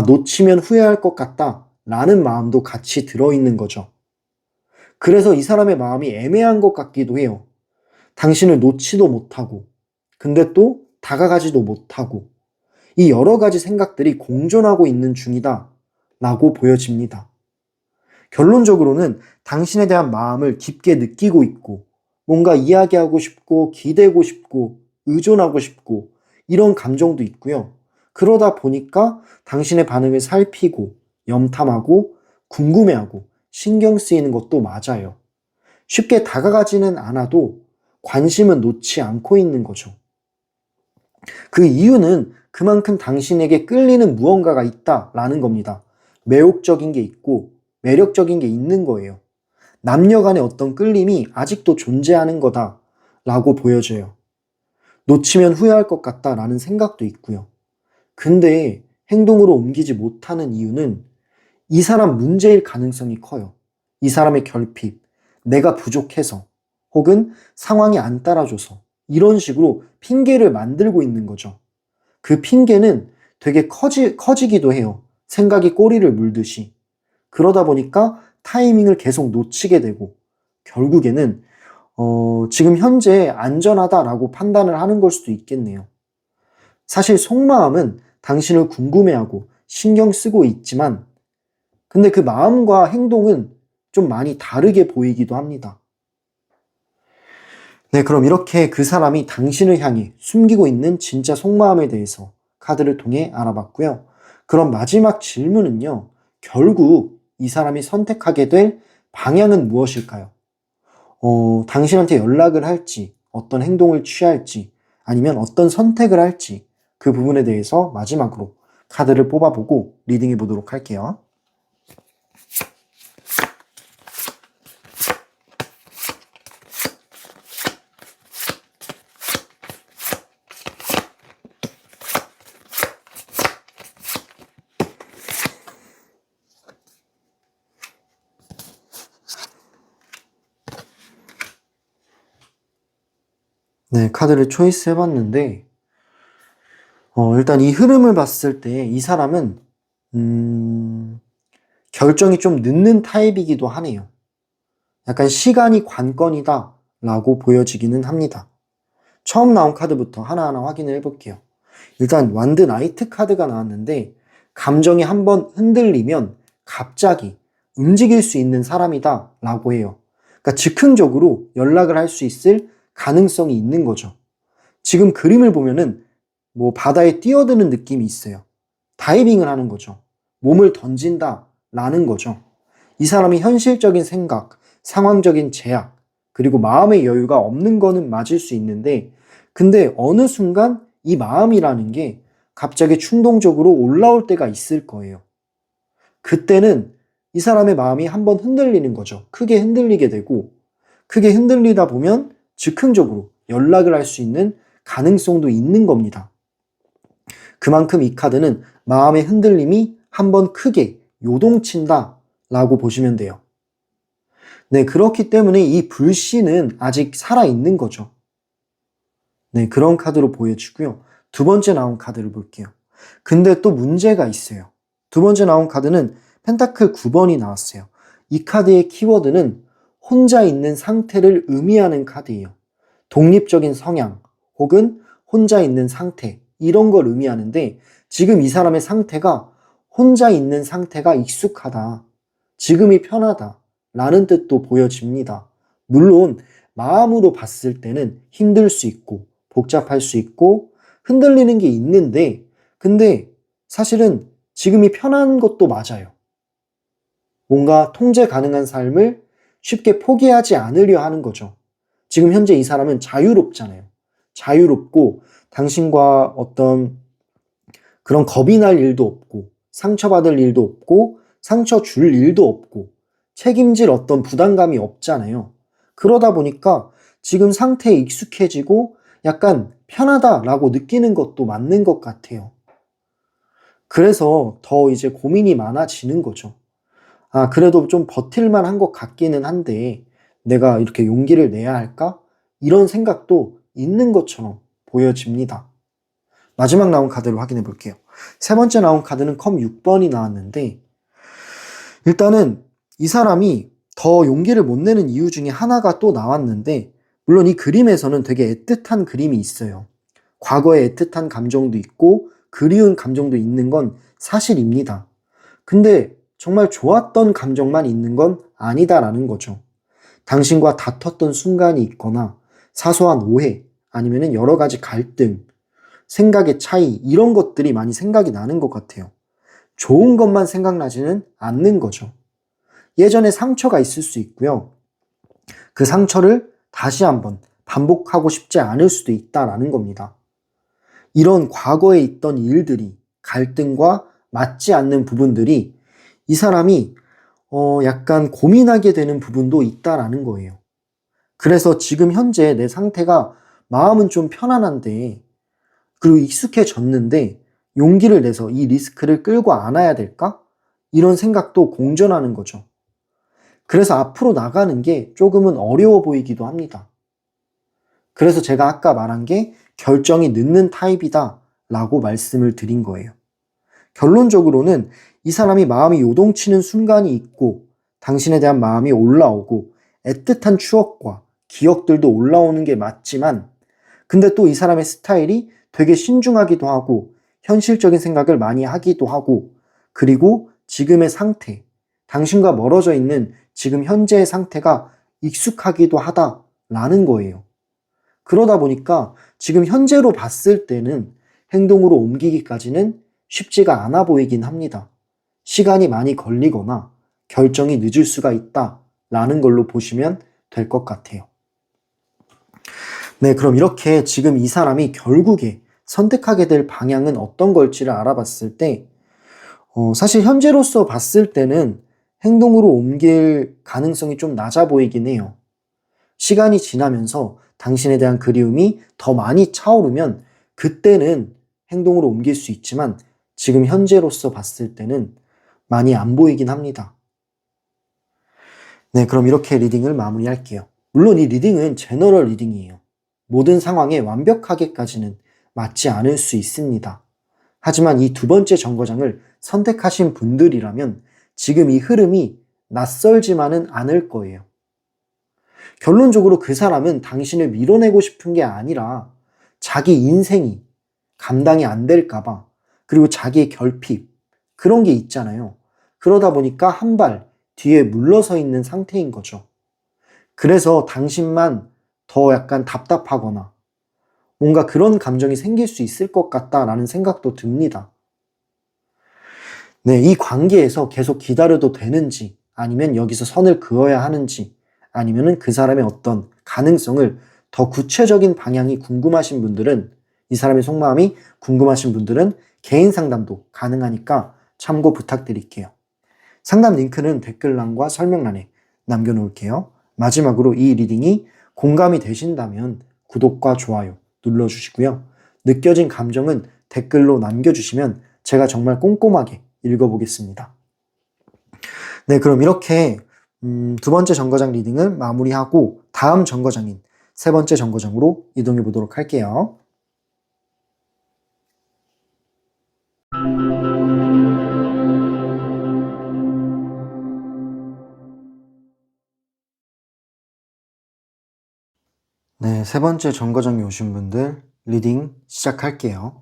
놓치면 후회할 것 같다 라는 마음도 같이 들어있는 거죠. 그래서 이 사람의 마음이 애매한 것 같기도 해요. 당신을 놓지도 못하고, 근데 또 다가가지도 못하고, 이 여러 가지 생각들이 공존하고 있는 중이다 라고 보여집니다. 결론적으로는 당신에 대한 마음을 깊게 느끼고 있고, 뭔가 이야기하고 싶고, 기대고 싶고, 의존하고 싶고, 이런 감정도 있고요. 그러다 보니까 당신의 반응을 살피고, 염탐하고, 궁금해하고, 신경 쓰이는 것도 맞아요. 쉽게 다가가지는 않아도 관심은 놓지 않고 있는 거죠. 그 이유는 그만큼 당신에게 끌리는 무언가가 있다라는 겁니다. 매혹적인 게 있고 매력적인 게 있는 거예요. 남녀 간의 어떤 끌림이 아직도 존재하는 거다라고 보여져요. 놓치면 후회할 것 같다라는 생각도 있고요. 근데 행동으로 옮기지 못하는 이유는 이 사람 문제일 가능성이 커요. 이 사람의 결핍, 내가 부족해서, 혹은 상황이 안 따라줘서 이런 식으로 핑계를 만들고 있는 거죠. 그 핑계는 되게 커지기도 해요. 생각이 꼬리를 물듯이. 그러다 보니까 타이밍을 계속 놓치게 되고 결국에는 지금 현재 안전하다라고 판단을 하는 걸 수도 있겠네요. 사실 속마음은 당신을 궁금해하고 신경 쓰고 있지만 근데 그 마음과 행동은 좀 많이 다르게 보이기도 합니다. 네, 그럼 이렇게 그 사람이 당신을 향해 숨기고 있는 진짜 속마음에 대해서 카드를 통해 알아봤고요. 그럼 마지막 질문은요. 결국 이 사람이 선택하게 될 방향은 무엇일까요? 당신한테 연락을 할지, 어떤 행동을 취할지, 아니면 어떤 선택을 할지 그 부분에 대해서 마지막으로 카드를 뽑아보고 리딩해 보도록 할게요. 네, 카드를 초이스 해봤는데, 일단 이 흐름을 봤을 때 이 사람은, 결정이 좀 늦는 타입이기도 하네요. 약간 시간이 관건이다 라고 보여지기는 합니다. 처음 나온 카드부터 하나하나 확인을 해볼게요. 일단 완드 나이트 카드가 나왔는데, 감정이 한번 흔들리면 갑자기 움직일 수 있는 사람이다 라고 해요. 그러니까 즉흥적으로 연락을 할 수 있을 가능성이 있는 거죠. 지금 그림을 보면은 바다에 뛰어드는 느낌이 있어요. 다이빙을 하는 거죠. 몸을 던진다 라는 거죠. 이 사람이 현실적인 생각, 상황적인 제약, 그리고 마음의 여유가 없는 거는 맞을 수 있는데 근데 어느 순간 이 마음이라는 게 갑자기 충동적으로 올라올 때가 있을 거예요. 그때는 이 사람의 마음이 한번 흔들리는 거죠. 크게 흔들리게 되고 크게 흔들리다 보면 즉흥적으로 연락을 할 수 있는 가능성도 있는 겁니다. 그만큼 이 카드는 마음의 흔들림이 한번 크게 요동친다 라고 보시면 돼요. 네, 그렇기 때문에 이 불씨는 아직 살아있는 거죠. 네, 그런 카드로 보여지고요. 두 번째 나온 카드를 볼게요. 근데 또 문제가 있어요. 두 번째 나온 카드는 펜타클 9번이 나왔어요. 이 카드의 키워드는 혼자 있는 상태를 의미하는 카드예요. 독립적인 성향 혹은 혼자 있는 상태 이런 걸 의미하는데 지금 이 사람의 상태가 혼자 있는 상태가 익숙하다. 지금이 편하다. 라는 뜻도 보여집니다. 물론 마음으로 봤을 때는 힘들 수 있고 복잡할 수 있고 흔들리는 게 있는데 근데 사실은 지금이 편한 것도 맞아요. 뭔가 통제 가능한 삶을 쉽게 포기하지 않으려 하는 거죠. 지금 현재 이 사람은 자유롭잖아요. 자유롭고 당신과 어떤 그런 겁이 날 일도 없고 상처받을 일도 없고 상처 줄 일도 없고 책임질 어떤 부담감이 없잖아요. 그러다 보니까 지금 상태에 익숙해지고 약간 편하다라고 느끼는 것도 맞는 것 같아요. 그래서 더 이제 고민이 많아지는 거죠. 아, 그래도 좀 버틸만 한 것 같기는 한데 내가 이렇게 용기를 내야 할까? 이런 생각도 있는 것처럼 보여집니다. 마지막 나온 카드를 확인해 볼게요. 세 번째 나온 카드는 컵 6번이 나왔는데 일단은 이 사람이 더 용기를 못 내는 이유 중에 하나가 또 나왔는데 물론 이 그림에서는 되게 애틋한 그림이 있어요. 과거에 애틋한 감정도 있고 그리운 감정도 있는 건 사실입니다. 근데 정말 좋았던 감정만 있는 건 아니다라는 거죠. 당신과 다퉜던 순간이 있거나 사소한 오해 아니면 여러 가지 갈등, 생각의 차이 이런 것들이 많이 생각이 나는 것 같아요. 좋은 것만 생각나지는 않는 거죠. 예전에 상처가 있을 수 있고요. 그 상처를 다시 한번 반복하고 싶지 않을 수도 있다라는 겁니다. 이런 과거에 있던 일들이 갈등과 맞지 않는 부분들이 이 사람이 약간 고민하게 되는 부분도 있다라는 거예요. 그래서 지금 현재 내 상태가 마음은 좀 편안한데 그리고 익숙해졌는데 용기를 내서 이 리스크를 끌고 안아야 될까? 이런 생각도 공존하는 거죠. 그래서 앞으로 나가는 게 조금은 어려워 보이기도 합니다. 그래서 제가 아까 말한 게 결정이 늦는 타입이다 라고 말씀을 드린 거예요. 결론적으로는 이 사람이 마음이 요동치는 순간이 있고 당신에 대한 마음이 올라오고 애틋한 추억과 기억들도 올라오는 게 맞지만 근데 또 이 사람의 스타일이 되게 신중하기도 하고 현실적인 생각을 많이 하기도 하고 그리고 지금의 상태, 당신과 멀어져 있는 지금 현재의 상태가 익숙하기도 하다라는 거예요. 그러다 보니까 지금 현재로 봤을 때는 행동으로 옮기기까지는 쉽지가 않아 보이긴 합니다. 시간이 많이 걸리거나 결정이 늦을 수가 있다라는 걸로 보시면 될 것 같아요. 네, 그럼 이렇게 지금 이 사람이 결국에 선택하게 될 방향은 어떤 걸지를 알아봤을 때 사실 현재로서 봤을 때는 행동으로 옮길 가능성이 좀 낮아 보이긴 해요. 시간이 지나면서 당신에 대한 그리움이 더 많이 차오르면 그때는 행동으로 옮길 수 있지만 지금 현재로서 봤을 때는 많이 안 보이긴 합니다. 네, 그럼 이렇게 리딩을 마무리할게요. 물론 이 리딩은 제너럴 리딩이에요. 모든 상황에 완벽하게까지는 맞지 않을 수 있습니다. 하지만 이 두 번째 정거장을 선택하신 분들이라면 지금 이 흐름이 낯설지만은 않을 거예요. 결론적으로 그 사람은 당신을 밀어내고 싶은 게 아니라 자기 인생이 감당이 안 될까봐 그리고 자기의 결핍 그런 게 있잖아요. 그러다 보니까 한 발 뒤에 물러서 있는 상태인 거죠. 그래서 당신만 더 약간 답답하거나 뭔가 그런 감정이 생길 수 있을 것 같다라는 생각도 듭니다. 네, 이 관계에서 계속 기다려도 되는지 아니면 여기서 선을 그어야 하는지 아니면은 그 사람의 어떤 가능성을 더 구체적인 방향이 궁금하신 분들은 이 사람의 속마음이 궁금하신 분들은 개인 상담도 가능하니까 참고 부탁드릴게요. 상담 링크는 댓글란과 설명란에 남겨놓을게요. 마지막으로 이 리딩이 공감이 되신다면 구독과 좋아요 눌러주시고요. 느껴진 감정은 댓글로 남겨주시면 제가 정말 꼼꼼하게 읽어보겠습니다. 네, 그럼 이렇게 두 번째 정거장 리딩을 마무리하고 다음 정거장인 세 번째 정거장으로 이동해 보도록 할게요. 네, 세 번째 정거장에 오신 분들 리딩 시작할게요.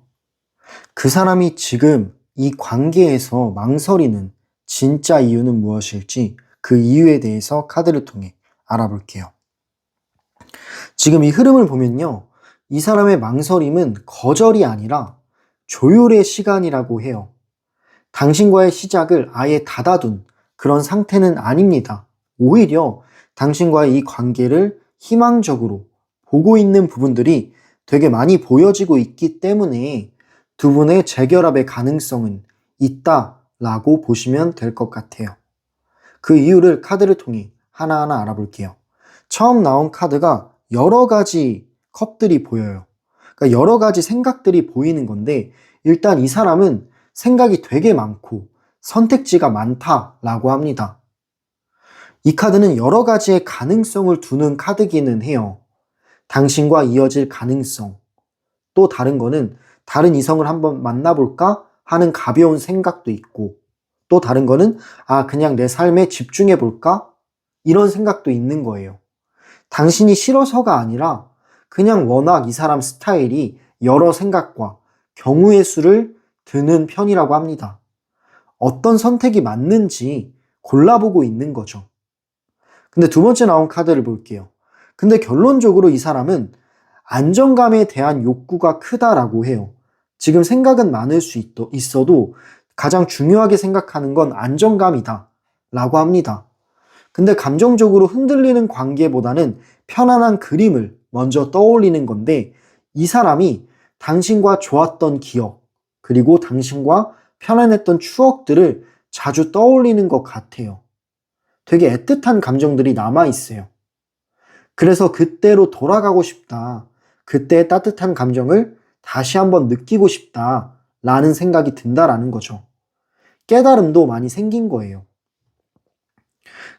그 사람이 지금 이 관계에서 망설이는 진짜 이유는 무엇일지 그 이유에 대해서 카드를 통해 알아볼게요. 지금 이 흐름을 보면요. 이 사람의 망설임은 거절이 아니라 조율의 시간이라고 해요. 당신과의 시작을 아예 닫아둔 그런 상태는 아닙니다. 오히려 당신과의 이 관계를 희망적으로 보고 있는 부분들이 되게 많이 보여지고 있기 때문에 두 분의 재결합의 가능성은 있다라고 보시면 될 것 같아요. 그 이유를 카드를 통해 하나하나 알아볼게요. 처음 나온 카드가 여러 가지 컵들이 보여요. 그러니까 여러 가지 생각들이 보이는 건데 일단 이 사람은 생각이 되게 많고 선택지가 많다라고 합니다. 이 카드는 여러 가지의 가능성을 두는 카드기는 해요. 당신과 이어질 가능성. 또 다른 거는 다른 이성을 한번 만나볼까 하는 가벼운 생각도 있고 또 다른 거는 그냥 내 삶에 집중해볼까? 이런 생각도 있는 거예요. 당신이 싫어서가 아니라 그냥 워낙 이 사람 스타일이 여러 생각과 경우의 수를 드는 편이라고 합니다. 어떤 선택이 맞는지 골라보고 있는 거죠. 근데 두 번째 나온 카드를 볼게요. 근데 결론적으로 이 사람은 안정감에 대한 욕구가 크다라고 해요. 지금 생각은 많을 수 있어도 가장 중요하게 생각하는 건 안정감이다 라고 합니다. 근데 감정적으로 흔들리는 관계보다는 편안한 그림을 먼저 떠올리는 건데 이 사람이 당신과 좋았던 기억 그리고 당신과 편안했던 추억들을 자주 떠올리는 것 같아요. 되게 애틋한 감정들이 남아있어요. 그래서 그때로 돌아가고 싶다. 그때의 따뜻한 감정을 다시 한번 느끼고 싶다. 라는 생각이 든다라는 거죠. 깨달음도 많이 생긴 거예요.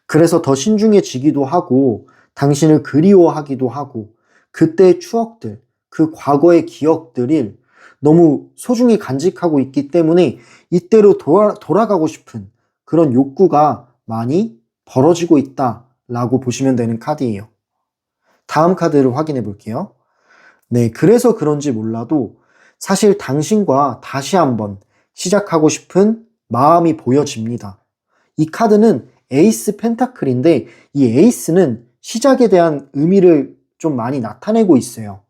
그래서 더 신중해지기도 하고 당신을 그리워하기도 하고 그때의 추억들, 그 과거의 기억들을 너무 소중히 간직하고 있기 때문에 이때로 돌아가고 싶은 그런 욕구가 많이 벌어지고 있다라고 보시면 되는 카드예요. 다음 카드를 확인해 볼게요. 네, 그래서 그런지 몰라도 사실 당신과 다시 한번 시작하고 싶은 마음이 보여집니다. 이 카드는 에이스 펜타클인데 이 에이스는 시작에 대한 의미를 좀 많이 나타내고 있어요.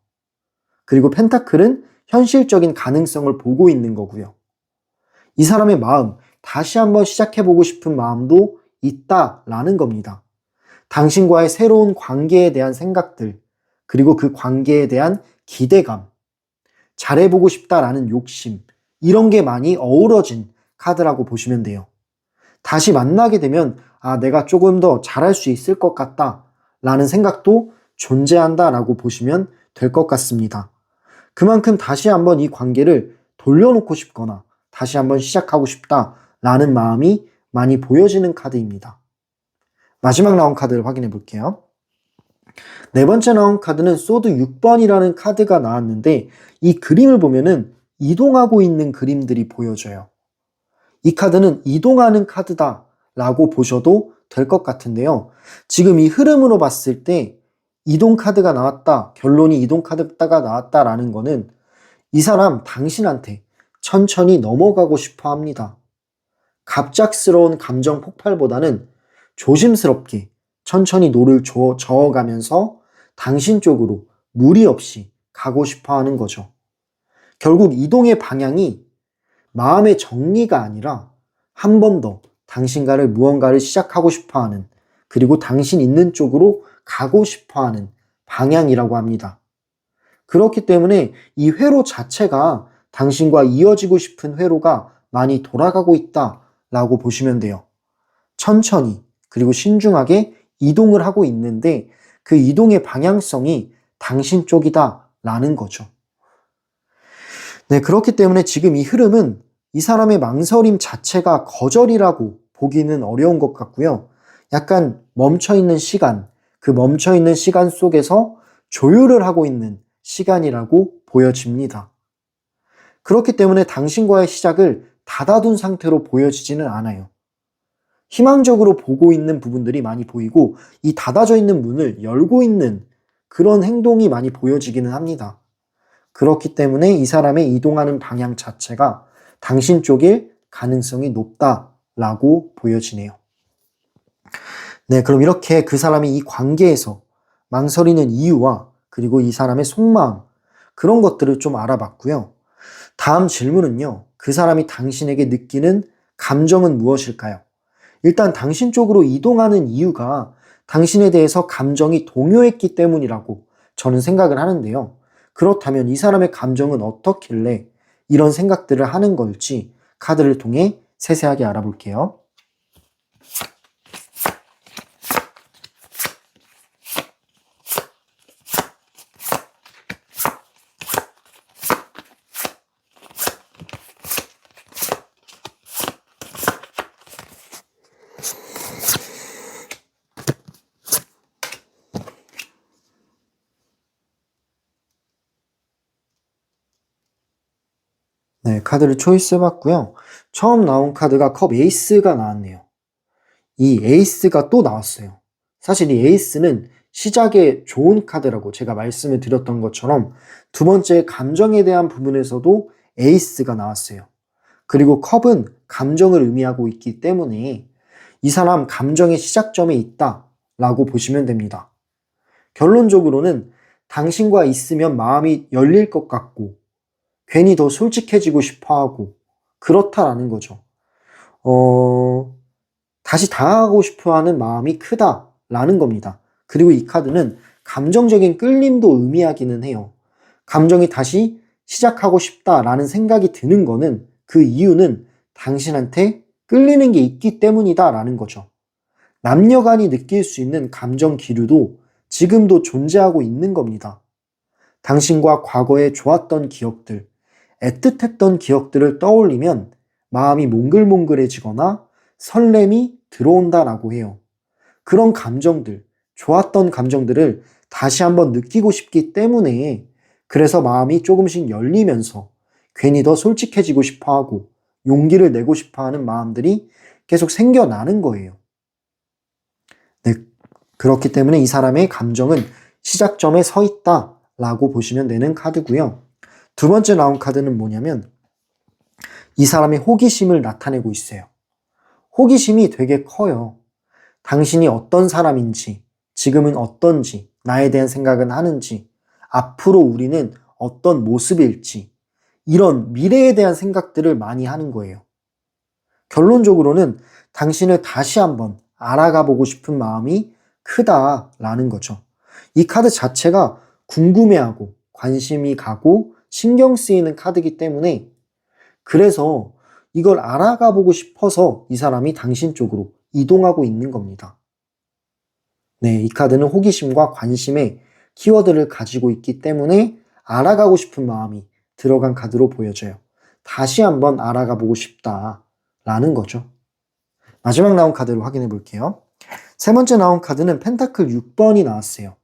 그리고 펜타클은 현실적인 가능성을 보고 있는 거고요. 이 사람의 마음, 다시 한번 시작해보고 싶은 마음도 있다라는 겁니다. 당신과의 새로운 관계에 대한 생각들, 그리고 그 관계에 대한 기대감, 잘해보고 싶다라는 욕심, 이런 게 많이 어우러진 카드라고 보시면 돼요. 다시 만나게 되면 내가 조금 더 잘할 수 있을 것 같다 라는 생각도 존재한다라고 보시면 될 것 같습니다. 그만큼 다시 한번 이 관계를 돌려놓고 싶거나 다시 한번 시작하고 싶다라는 마음이 많이 보여지는 카드입니다. 마지막 나온 카드를 확인해 볼게요. 네 번째 나온 카드는 소드 6번이라는 카드가 나왔는데 이 그림을 보면은 이동하고 있는 그림들이 보여져요. 이 카드는 이동하는 카드다 라고 보셔도 될 것 같은데요. 지금 이 흐름으로 봤을 때 이동 카드가 나왔다, 결론이 이동 카드가 나왔다라는 거는 이 사람 당신한테 천천히 넘어가고 싶어 합니다. 갑작스러운 감정 폭발보다는 조심스럽게 천천히 노를 저어가면서 당신 쪽으로 무리 없이 가고 싶어 하는 거죠. 결국 이동의 방향이 마음의 정리가 아니라 한 번 더 당신과를 무언가를 시작하고 싶어 하는 그리고 당신 있는 쪽으로 가고 싶어 하는 방향이라고 합니다. 그렇기 때문에 이 회로 자체가 당신과 이어지고 싶은 회로가 많이 돌아가고 있다라고 보시면 돼요. 천천히 그리고 신중하게 이동을 하고 있는데 그 이동의 방향성이 당신 쪽이다라는 거죠. 네, 그렇기 때문에 지금 이 흐름은 이 사람의 망설임 자체가 거절이라고 보기는 어려운 것 같고요. 약간 멈춰있는 시간, 그 멈춰있는 시간 속에서 조율을 하고 있는 시간이라고 보여집니다. 그렇기 때문에 당신과의 시작을 닫아둔 상태로 보여지지는 않아요. 희망적으로 보고 있는 부분들이 많이 보이고 이 닫아져 있는 문을 열고 있는 그런 행동이 많이 보여지기는 합니다. 그렇기 때문에 이 사람의 이동하는 방향 자체가 당신 쪽일 가능성이 높다라고 보여지네요. 네, 그럼 이렇게 그 사람이 이 관계에서 망설이는 이유와 그리고 이 사람의 속마음, 그런 것들을 좀 알아봤고요. 다음 질문은요. 그 사람이 당신에게 느끼는 감정은 무엇일까요? 일단 당신 쪽으로 이동하는 이유가 당신에 대해서 감정이 동요했기 때문이라고 저는 생각을 하는데요. 그렇다면 이 사람의 감정은 어떻길래 이런 생각들을 하는 걸지 카드를 통해 세세하게 알아볼게요. 네, 카드를 초이스 해봤고요. 처음 나온 카드가 컵 에이스가 나왔네요. 이 에이스가 또 나왔어요. 사실 이 에이스는 시작에 좋은 카드라고 제가 말씀을 드렸던 것처럼 두 번째 감정에 대한 부분에서도 에이스가 나왔어요. 그리고 컵은 감정을 의미하고 있기 때문에 이 사람 감정의 시작점에 있다라고 보시면 됩니다. 결론적으로는 당신과 있으면 마음이 열릴 것 같고 괜히 더 솔직해지고 싶어하고 그렇다라는 거죠. 다시 다가가고 싶어하는 마음이 크다라는 겁니다. 그리고 이 카드는 감정적인 끌림도 의미하기는 해요. 감정이 다시 시작하고 싶다라는 생각이 드는 거는 그 이유는 당신한테 끌리는 게 있기 때문이다라는 거죠. 남녀간이 느낄 수 있는 감정 기류도 지금도 존재하고 있는 겁니다. 당신과 과거에 좋았던 기억들, 애틋했던 기억들을 떠올리면 마음이 몽글몽글해지거나 설렘이 들어온다라고 해요. 그런 감정들, 좋았던 감정들을 다시 한번 느끼고 싶기 때문에 그래서 마음이 조금씩 열리면서 괜히 더 솔직해지고 싶어하고 용기를 내고 싶어하는 마음들이 계속 생겨나는 거예요. 네, 그렇기 때문에 이 사람의 감정은 시작점에 서 있다라고 보시면 되는 카드고요. 두 번째 나온 카드는 뭐냐면 이 사람의 호기심을 나타내고 있어요. 호기심이 되게 커요. 당신이 어떤 사람인지, 지금은 어떤지, 나에 대한 생각은 하는지, 앞으로 우리는 어떤 모습일지, 이런 미래에 대한 생각들을 많이 하는 거예요. 결론적으로는 당신을 다시 한번 알아가 보고 싶은 마음이 크다라는 거죠. 이 카드 자체가 궁금해하고 관심이 가고 신경 쓰이는 카드이기 때문에 그래서 이걸 알아가 보고 싶어서 이 사람이 당신 쪽으로 이동하고 있는 겁니다. 네, 이 카드는 호기심과 관심의 키워드를 가지고 있기 때문에 알아가고 싶은 마음이 들어간 카드로 보여져요. 다시 한번 알아가 보고 싶다라는 거죠. 마지막 나온 카드를 확인해 볼게요. 세 번째 나온 카드는 펜타클 6번이 나왔어요.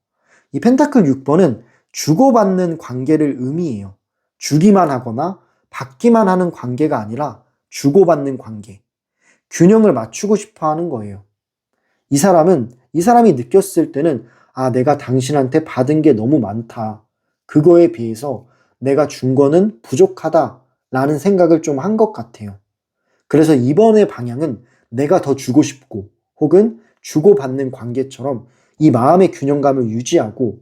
이 펜타클 6번은 주고받는 관계를 의미해요. 주기만 하거나 받기만 하는 관계가 아니라 주고받는 관계. 균형을 맞추고 싶어 하는 거예요. 이 사람이 느꼈을 때는 내가 당신한테 받은 게 너무 많다. 그거에 비해서 내가 준 거는 부족하다. 라는 생각을 좀 한 것 같아요. 그래서 이번의 방향은 내가 더 주고 싶고 혹은 주고받는 관계처럼 이 마음의 균형감을 유지하고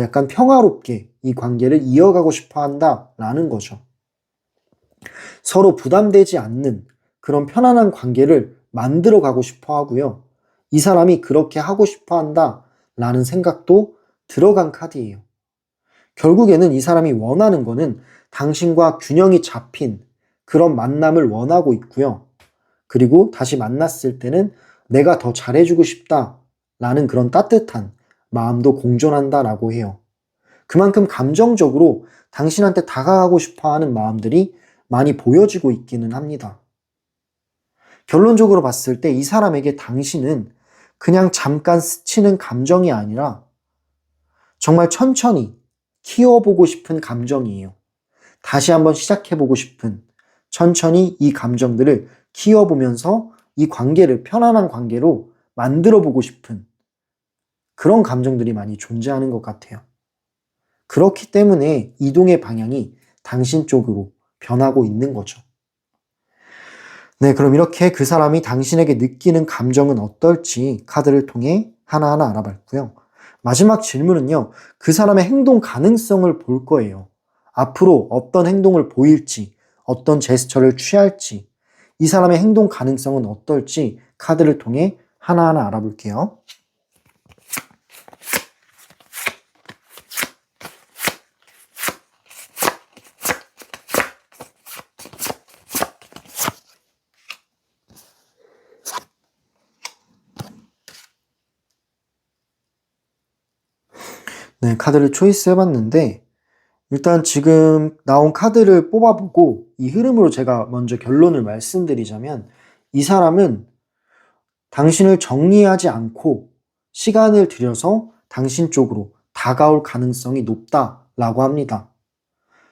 약간 평화롭게 이 관계를 이어가고 싶어 한다라는 거죠. 서로 부담되지 않는 그런 편안한 관계를 만들어 가고 싶어 하고요. 이 사람이 그렇게 하고 싶어 한다라는 생각도 들어간 카드예요. 결국에는 이 사람이 원하는 거는 당신과 균형이 잡힌 그런 만남을 원하고 있고요. 그리고 다시 만났을 때는 내가 더 잘해주고 싶다라는 그런 따뜻한 마음도 공존한다라고 해요. 그만큼 감정적으로 당신한테 다가가고 싶어 하는 마음들이 많이 보여지고 있기는 합니다. 결론적으로 봤을 때 이 사람에게 당신은 그냥 잠깐 스치는 감정이 아니라 정말 천천히 키워보고 싶은 감정이에요. 다시 한번 시작해보고 싶은, 천천히 이 감정들을 키워보면서 이 관계를 편안한 관계로 만들어보고 싶은 그런 감정들이 많이 존재하는 것 같아요. 그렇기 때문에 이동의 방향이 당신 쪽으로 변하고 있는 거죠. 네, 그럼 이렇게 그 사람이 당신에게 느끼는 감정은 어떨지 카드를 통해 하나하나 알아봤고요. 마지막 질문은요, 그 사람의 행동 가능성을 볼 거예요. 앞으로 어떤 행동을 보일지, 어떤 제스처를 취할지, 이 사람의 행동 가능성은 어떨지 카드를 통해 하나하나 알아볼게요. 네, 카드를 초이스 해봤는데 일단 지금 나온 카드를 뽑아보고 이 흐름으로 제가 먼저 결론을 말씀드리자면 이 사람은 당신을 정리하지 않고 시간을 들여서 당신 쪽으로 다가올 가능성이 높다라고 합니다.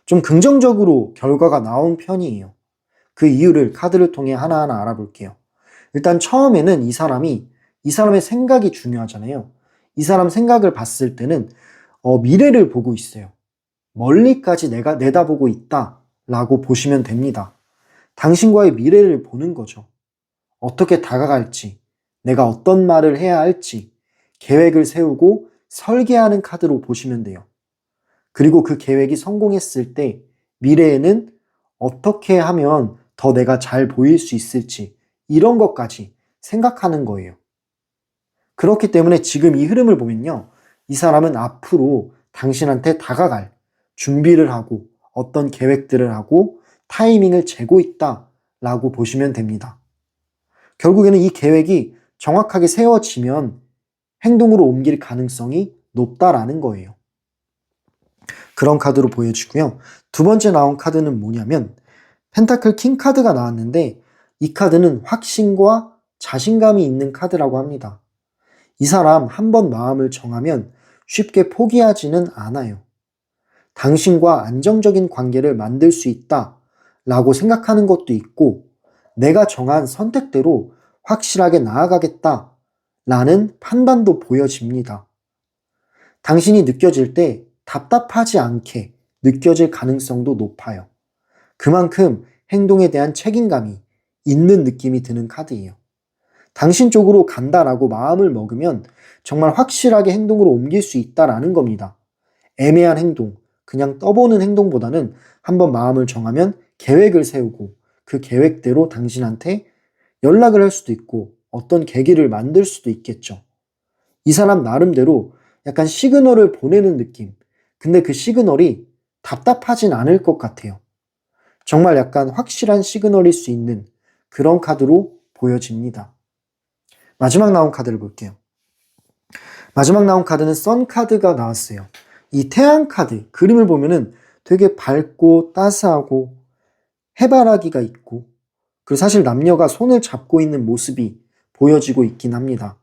좀 긍정적으로 결과가 나온 편이에요. 그 이유를 카드를 통해 하나하나 알아볼게요. 일단 처음에는 이 사람의 생각이 중요하잖아요. 이 사람 생각을 봤을 때는 미래를 보고 있어요. 멀리까지 내가 내다보고 있다라고 보시면 됩니다. 당신과의 미래를 보는 거죠. 어떻게 다가갈지, 내가 어떤 말을 해야 할지 계획을 세우고 설계하는 카드로 보시면 돼요. 그리고 그 계획이 성공했을 때 미래에는 어떻게 하면 더 내가 잘 보일 수 있을지 이런 것까지 생각하는 거예요. 그렇기 때문에 지금 이 흐름을 보면요. 이 사람은 앞으로 당신한테 다가갈 준비를 하고 어떤 계획들을 하고 타이밍을 재고 있다라고 보시면 됩니다. 결국에는 이 계획이 정확하게 세워지면 행동으로 옮길 가능성이 높다라는 거예요. 그런 카드로 보여지고요. 두 번째 나온 카드는 뭐냐면 펜타클 킹 카드가 나왔는데 이 카드는 확신과 자신감이 있는 카드라고 합니다. 이 사람 한번 마음을 정하면 쉽게 포기하지는 않아요. 당신과 안정적인 관계를 만들 수 있다라고 생각하는 것도 있고 내가 정한 선택대로 확실하게 나아가겠다라는 판단도 보여집니다. 당신이 느껴질 때 답답하지 않게 느껴질 가능성도 높아요. 그만큼 행동에 대한 책임감이 있는 느낌이 드는 카드예요. 당신 쪽으로 간다라고 마음을 먹으면 정말 확실하게 행동으로 옮길 수 있다라는 겁니다. 애매한 행동, 그냥 떠보는 행동보다는 한번 마음을 정하면 계획을 세우고 그 계획대로 당신한테 연락을 할 수도 있고 어떤 계기를 만들 수도 있겠죠. 이 사람 나름대로 약간 시그널을 보내는 느낌. 근데 그 시그널이 답답하진 않을 것 같아요. 정말 약간 확실한 시그널일 수 있는 그런 카드로 보여집니다. 마지막 나온 카드를 볼게요. 마지막 나온 카드는 선 카드가 나왔어요. 이 태양 카드, 그림을 보면은 되게 밝고 따스하고 해바라기가 있고 그리고 사실 남녀가 손을 잡고 있는 모습이 보여지고 있긴 합니다.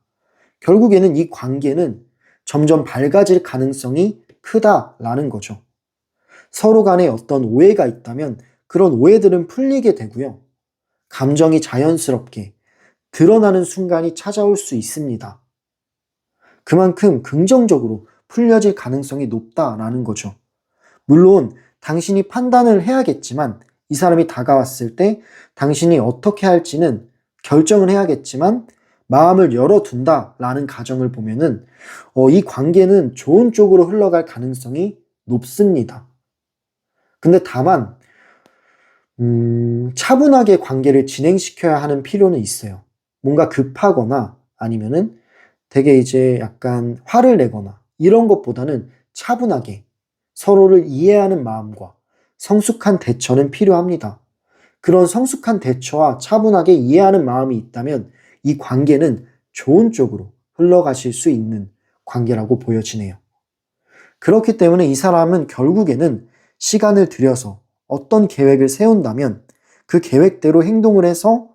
결국에는 이 관계는 점점 밝아질 가능성이 크다라는 거죠. 서로 간에 어떤 오해가 있다면 그런 오해들은 풀리게 되고요. 감정이 자연스럽게 드러나는 순간이 찾아올 수 있습니다. 그만큼 긍정적으로 풀려질 가능성이 높다라는 거죠. 물론 당신이 판단을 해야겠지만 이 사람이 다가왔을 때 당신이 어떻게 할지는 결정을 해야겠지만 마음을 열어둔다라는 가정을 보면은 이 관계는 좋은 쪽으로 흘러갈 가능성이 높습니다. 근데 다만 차분하게 관계를 진행시켜야 하는 필요는 있어요. 뭔가 급하거나 아니면은 되게 이제 약간 화를 내거나 이런 것보다는 차분하게 서로를 이해하는 마음과 성숙한 대처는 필요합니다. 그런 성숙한 대처와 차분하게 이해하는 마음이 있다면 이 관계는 좋은 쪽으로 흘러가실 수 있는 관계라고 보여지네요. 그렇기 때문에 이 사람은 결국에는 시간을 들여서 어떤 계획을 세운다면 그 계획대로 행동을 해서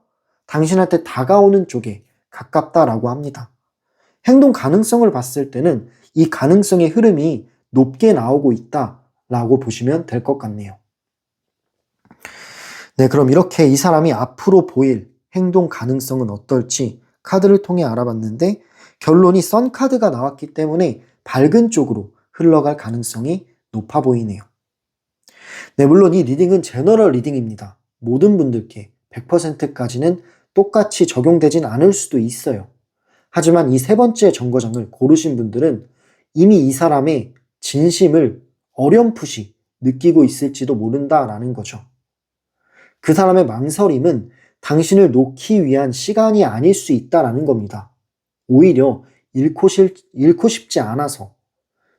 당신한테 다가오는 쪽에 가깝다라고 합니다. 행동 가능성을 봤을 때는 이 가능성의 흐름이 높게 나오고 있다라고 보시면 될 것 같네요. 네, 그럼 이렇게 이 사람이 앞으로 보일 행동 가능성은 어떨지 카드를 통해 알아봤는데 결론이 선 카드가 나왔기 때문에 밝은 쪽으로 흘러갈 가능성이 높아 보이네요. 네, 물론 이 리딩은 제너럴 리딩입니다. 모든 분들께 100%까지는 똑같이 적용되진 않을 수도 있어요. 하지만 이 세 번째 정거장을 고르신 분들은 이미 이 사람의 진심을 어렴풋이 느끼고 있을지도 모른다라는 거죠. 그 사람의 망설임은 당신을 놓기 위한 시간이 아닐 수 있다라는 겁니다. 오히려 잃고 싶지 않아서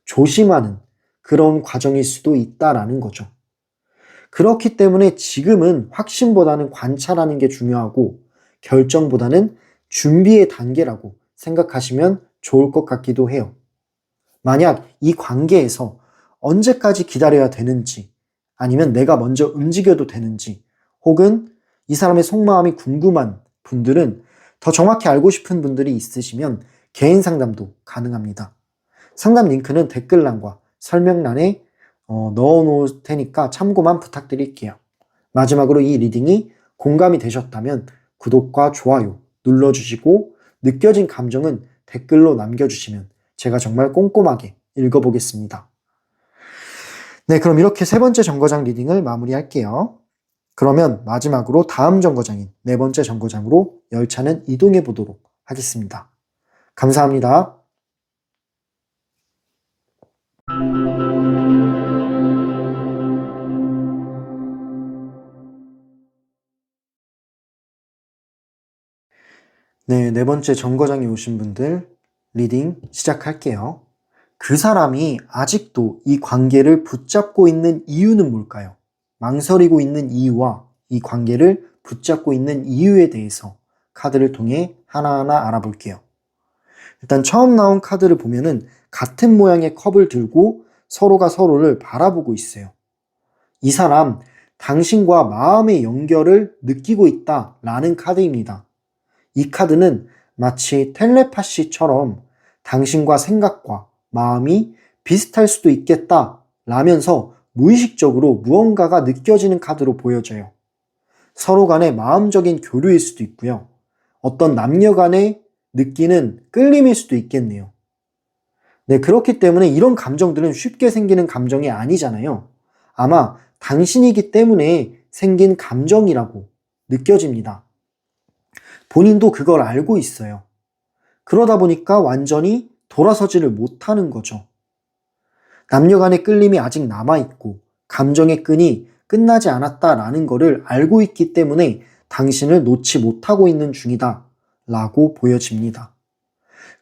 조심하는 그런 과정일 수도 있다라는 거죠. 그렇기 때문에 지금은 확신보다는 관찰하는 게 중요하고 결정보다는 준비의 단계라고 생각하시면 좋을 것 같기도 해요. 만약 이 관계에서 언제까지 기다려야 되는지 아니면 내가 먼저 움직여도 되는지 혹은 이 사람의 속마음이 궁금한 분들은 더 정확히 알고 싶은 분들이 있으시면 개인 상담도 가능합니다. 상담 링크는 댓글란과 설명란에 넣어 놓을 테니까 참고만 부탁드릴게요. 마지막으로 이 리딩이 공감이 되셨다면 구독과 좋아요 눌러주시고 느껴진 감정은 댓글로 남겨주시면 제가 정말 꼼꼼하게 읽어보겠습니다. 네, 그럼 이렇게 세 번째 정거장 리딩을 마무리할게요. 그러면 마지막으로 다음 정거장인 네 번째 정거장으로 열차는 이동해 보도록 하겠습니다. 감사합니다. 네, 네 번째 정거장에 오신 분들 리딩 시작할게요. 그 사람이 아직도 이 관계를 붙잡고 있는 이유는 뭘까요? 망설이고 있는 이유와 이 관계를 붙잡고 있는 이유에 대해서 카드를 통해 하나하나 알아볼게요. 일단 처음 나온 카드를 보면은 같은 모양의 컵을 들고 서로가 서로를 바라보고 있어요. 이 사람, 당신과 마음의 연결을 느끼고 있다라는 카드입니다. 이 카드는 마치 텔레파시처럼 당신과 생각과 마음이 비슷할 수도 있겠다 라면서 무의식적으로 무언가가 느껴지는 카드로 보여져요. 서로 간의 마음적인 교류일 수도 있고요. 어떤 남녀 간의 느끼는 끌림일 수도 있겠네요. 네, 그렇기 때문에 이런 감정들은 쉽게 생기는 감정이 아니잖아요. 아마 당신이기 때문에 생긴 감정이라고 느껴집니다. 본인도 그걸 알고 있어요. 그러다 보니까 완전히 돌아서지를 못하는 거죠. 남녀 간의 끌림이 아직 남아있고 감정의 끈이 끝나지 않았다라는 것을 알고 있기 때문에 당신을 놓지 못하고 있는 중이다 라고 보여집니다.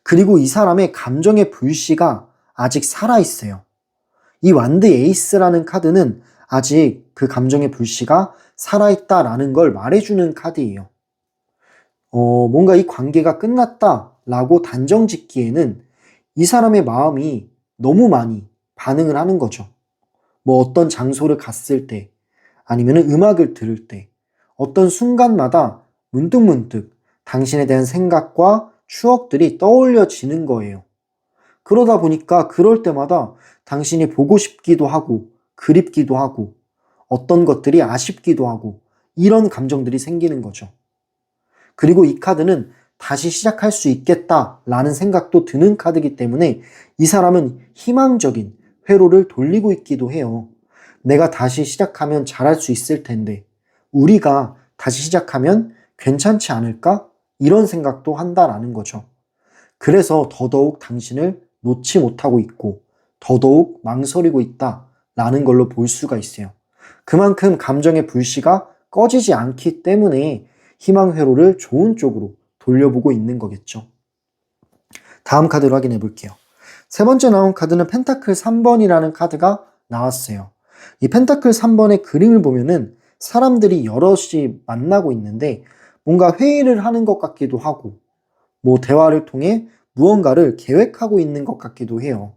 그리고 이 사람의 감정의 불씨가 아직 살아있어요. 이 완드 에이스라는 카드는 아직 그 감정의 불씨가 살아있다라는 걸 말해주는 카드예요. 뭔가 이 관계가 끝났다라고 단정 짓기에는 이 사람의 마음이 너무 많이 반응을 하는 거죠. 뭐 어떤 장소를 갔을 때, 아니면 음악을 들을 때, 어떤 순간마다 문득문득 당신에 대한 생각과 추억들이 떠올려지는 거예요. 그러다 보니까 그럴 때마다 당신이 보고 싶기도 하고, 그립기도 하고, 어떤 것들이 아쉽기도 하고, 이런 감정들이 생기는 거죠. 그리고 이 카드는 다시 시작할 수 있겠다라는 생각도 드는 카드이기 때문에 이 사람은 희망적인 회로를 돌리고 있기도 해요. 내가 다시 시작하면 잘할 수 있을 텐데, 우리가 다시 시작하면 괜찮지 않을까? 이런 생각도 한다라는 거죠. 그래서 더더욱 당신을 놓지 못하고 있고, 더더욱 망설이고 있다라는 걸로 볼 수가 있어요. 그만큼 감정의 불씨가 꺼지지 않기 때문에 희망 회로를 좋은 쪽으로 돌려보고 있는 거겠죠. 다음 카드를 확인해 볼게요. 세 번째 나온 카드는 펜타클 3번이라는 카드가 나왔어요. 이 펜타클 3번의 그림을 보면은 사람들이 여럿이 만나고 있는데 뭔가 회의를 하는 것 같기도 하고 뭐 대화를 통해 무언가를 계획하고 있는 것 같기도 해요.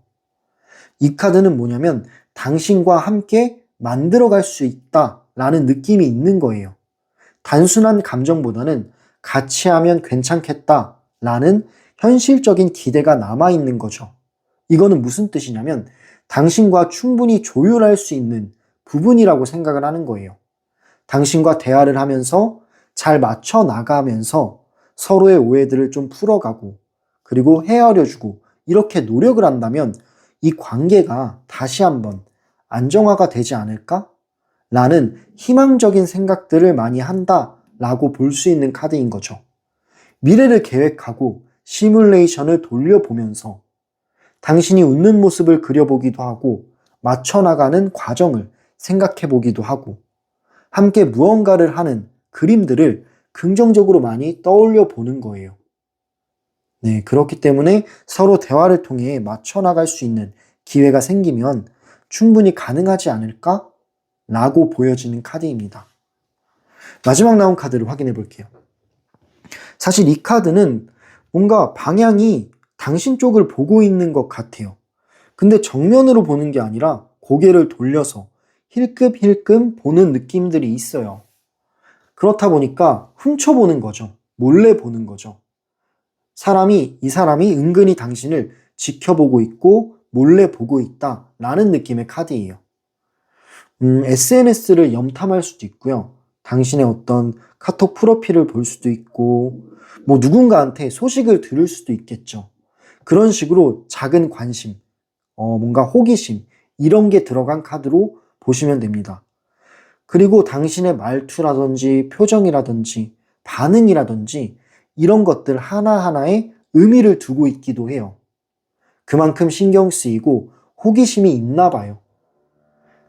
이 카드는 뭐냐면 당신과 함께 만들어갈 수 있다라는 느낌이 있는 거예요. 단순한 감정보다는 같이 하면 괜찮겠다라는 현실적인 기대가 남아있는 거죠. 이거는 무슨 뜻이냐면 당신과 충분히 조율할 수 있는 부분이라고 생각을 하는 거예요. 당신과 대화를 하면서 잘 맞춰 나가면서 서로의 오해들을 좀 풀어가고 그리고 헤아려주고 이렇게 노력을 한다면 이 관계가 다시 한번 안정화가 되지 않을까? 라는 희망적인 생각들을 많이 한다라고 볼 수 있는 카드인 거죠. 미래를 계획하고 시뮬레이션을 돌려보면서 당신이 웃는 모습을 그려보기도 하고 맞춰나가는 과정을 생각해보기도 하고 함께 무언가를 하는 그림들을 긍정적으로 많이 떠올려 보는 거예요. 네, 그렇기 때문에 서로 대화를 통해 맞춰나갈 수 있는 기회가 생기면 충분히 가능하지 않을까? 라고 보여지는 카드입니다. 마지막 나온 카드를 확인해 볼게요. 사실 이 카드는 뭔가 방향이 당신 쪽을 보고 있는 것 같아요. 근데 정면으로 보는 게 아니라 고개를 돌려서 힐끔힐끔 보는 느낌들이 있어요. 그렇다 보니까 훔쳐보는 거죠. 몰래 보는 거죠. 이 사람이 은근히 당신을 지켜보고 있고 몰래 보고 있다라는 느낌의 카드예요. SNS를 염탐할 수도 있고요. 당신의 어떤 카톡 프로필을 볼 수도 있고 뭐 누군가한테 소식을 들을 수도 있겠죠. 그런 식으로 작은 관심, 뭔가 호기심 이런 게 들어간 카드로 보시면 됩니다. 그리고 당신의 말투라든지 표정이라든지 반응이라든지 이런 것들 하나하나에 의미를 두고 있기도 해요. 그만큼 신경 쓰이고 호기심이 있나 봐요.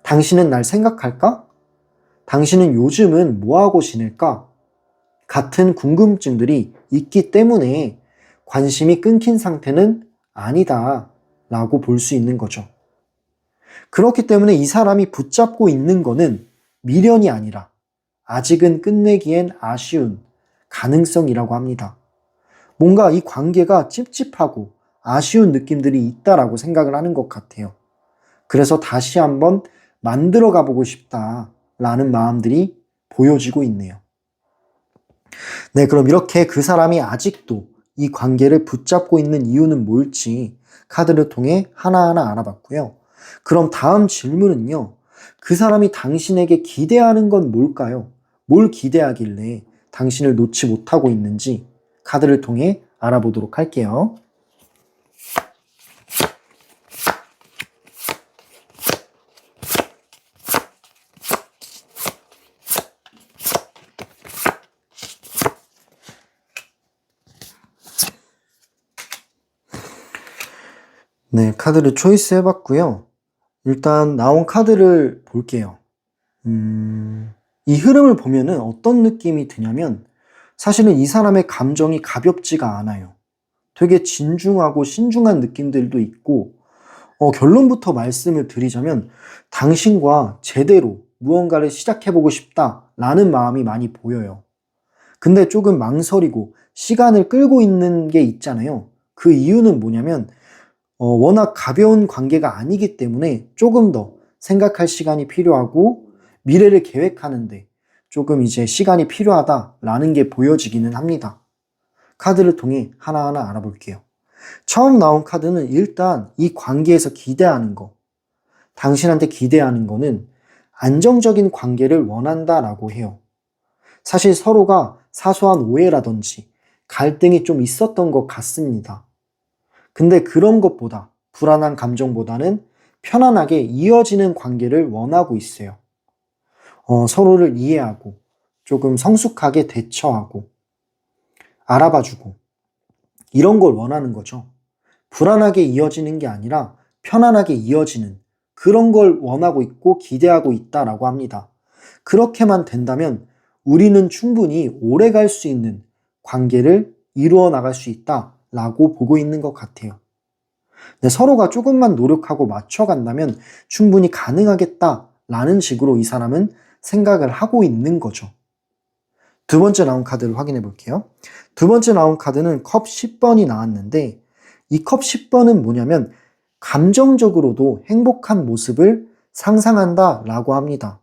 당신은 날 생각할까? 당신은 요즘은 뭐하고 지낼까? 같은 궁금증들이 있기 때문에 관심이 끊긴 상태는 아니다 라고 볼 수 있는 거죠. 그렇기 때문에 이 사람이 붙잡고 있는 거는 미련이 아니라 아직은 끝내기엔 아쉬운 가능성이라고 합니다. 뭔가 이 관계가 찝찝하고 아쉬운 느낌들이 있다라고 생각을 하는 것 같아요. 그래서 다시 한번 만들어 가보고 싶다라는 마음들이 보여지고 있네요. 네, 그럼 이렇게 그 사람이 아직도 이 관계를 붙잡고 있는 이유는 뭘지 카드를 통해 하나하나 알아봤고요. 그럼 다음 질문은요. 그 사람이 당신에게 기대하는 건 뭘까요? 뭘 기대하길래 당신을 놓지 못하고 있는지 카드를 통해 알아보도록 할게요. 네, 카드를 초이스 해봤고요. 일단 나온 카드를 볼게요. 이 흐름을 보면은 어떤 느낌이 드냐면 사실은 이 사람의 감정이 가볍지가 않아요. 되게 진중하고 신중한 느낌들도 있고 결론부터 말씀을 드리자면 당신과 제대로 무언가를 시작해보고 싶다라는 마음이 많이 보여요. 근데 조금 망설이고 시간을 끌고 있는 게 있잖아요. 그 이유는 뭐냐면 워낙 가벼운 관계가 아니기 때문에 조금 더 생각할 시간이 필요하고 미래를 계획하는데 조금 이제 시간이 필요하다라는 게 보여지기는 합니다. 카드를 통해 하나하나 알아볼게요. 처음 나온 카드는 일단 이 관계에서 기대하는 거, 당신한테 기대하는 거는 안정적인 관계를 원한다라고 해요. 사실 서로가 사소한 오해라든지 갈등이 좀 있었던 것 같습니다. 근데 그런 것보다 불안한 감정보다는 편안하게 이어지는 관계를 원하고 있어요. 서로를 이해하고 조금 성숙하게 대처하고 알아봐주고 이런 걸 원하는 거죠. 불안하게 이어지는 게 아니라 편안하게 이어지는 그런 걸 원하고 있고 기대하고 있다라고 합니다. 그렇게만 된다면 우리는 충분히 오래 갈 수 있는 관계를 이루어 나갈 수 있다라고 보고 있는 것 같아요. 근데 서로가 조금만 노력하고 맞춰간다면 충분히 가능하겠다라는 식으로 이 사람은 생각을 하고 있는 거죠. 두 번째 나온 카드를 확인해 볼게요. 두 번째 나온 카드는 컵 10번이 나왔는데 이 컵 10번은 뭐냐면 감정적으로도 행복한 모습을 상상한다 라고 합니다.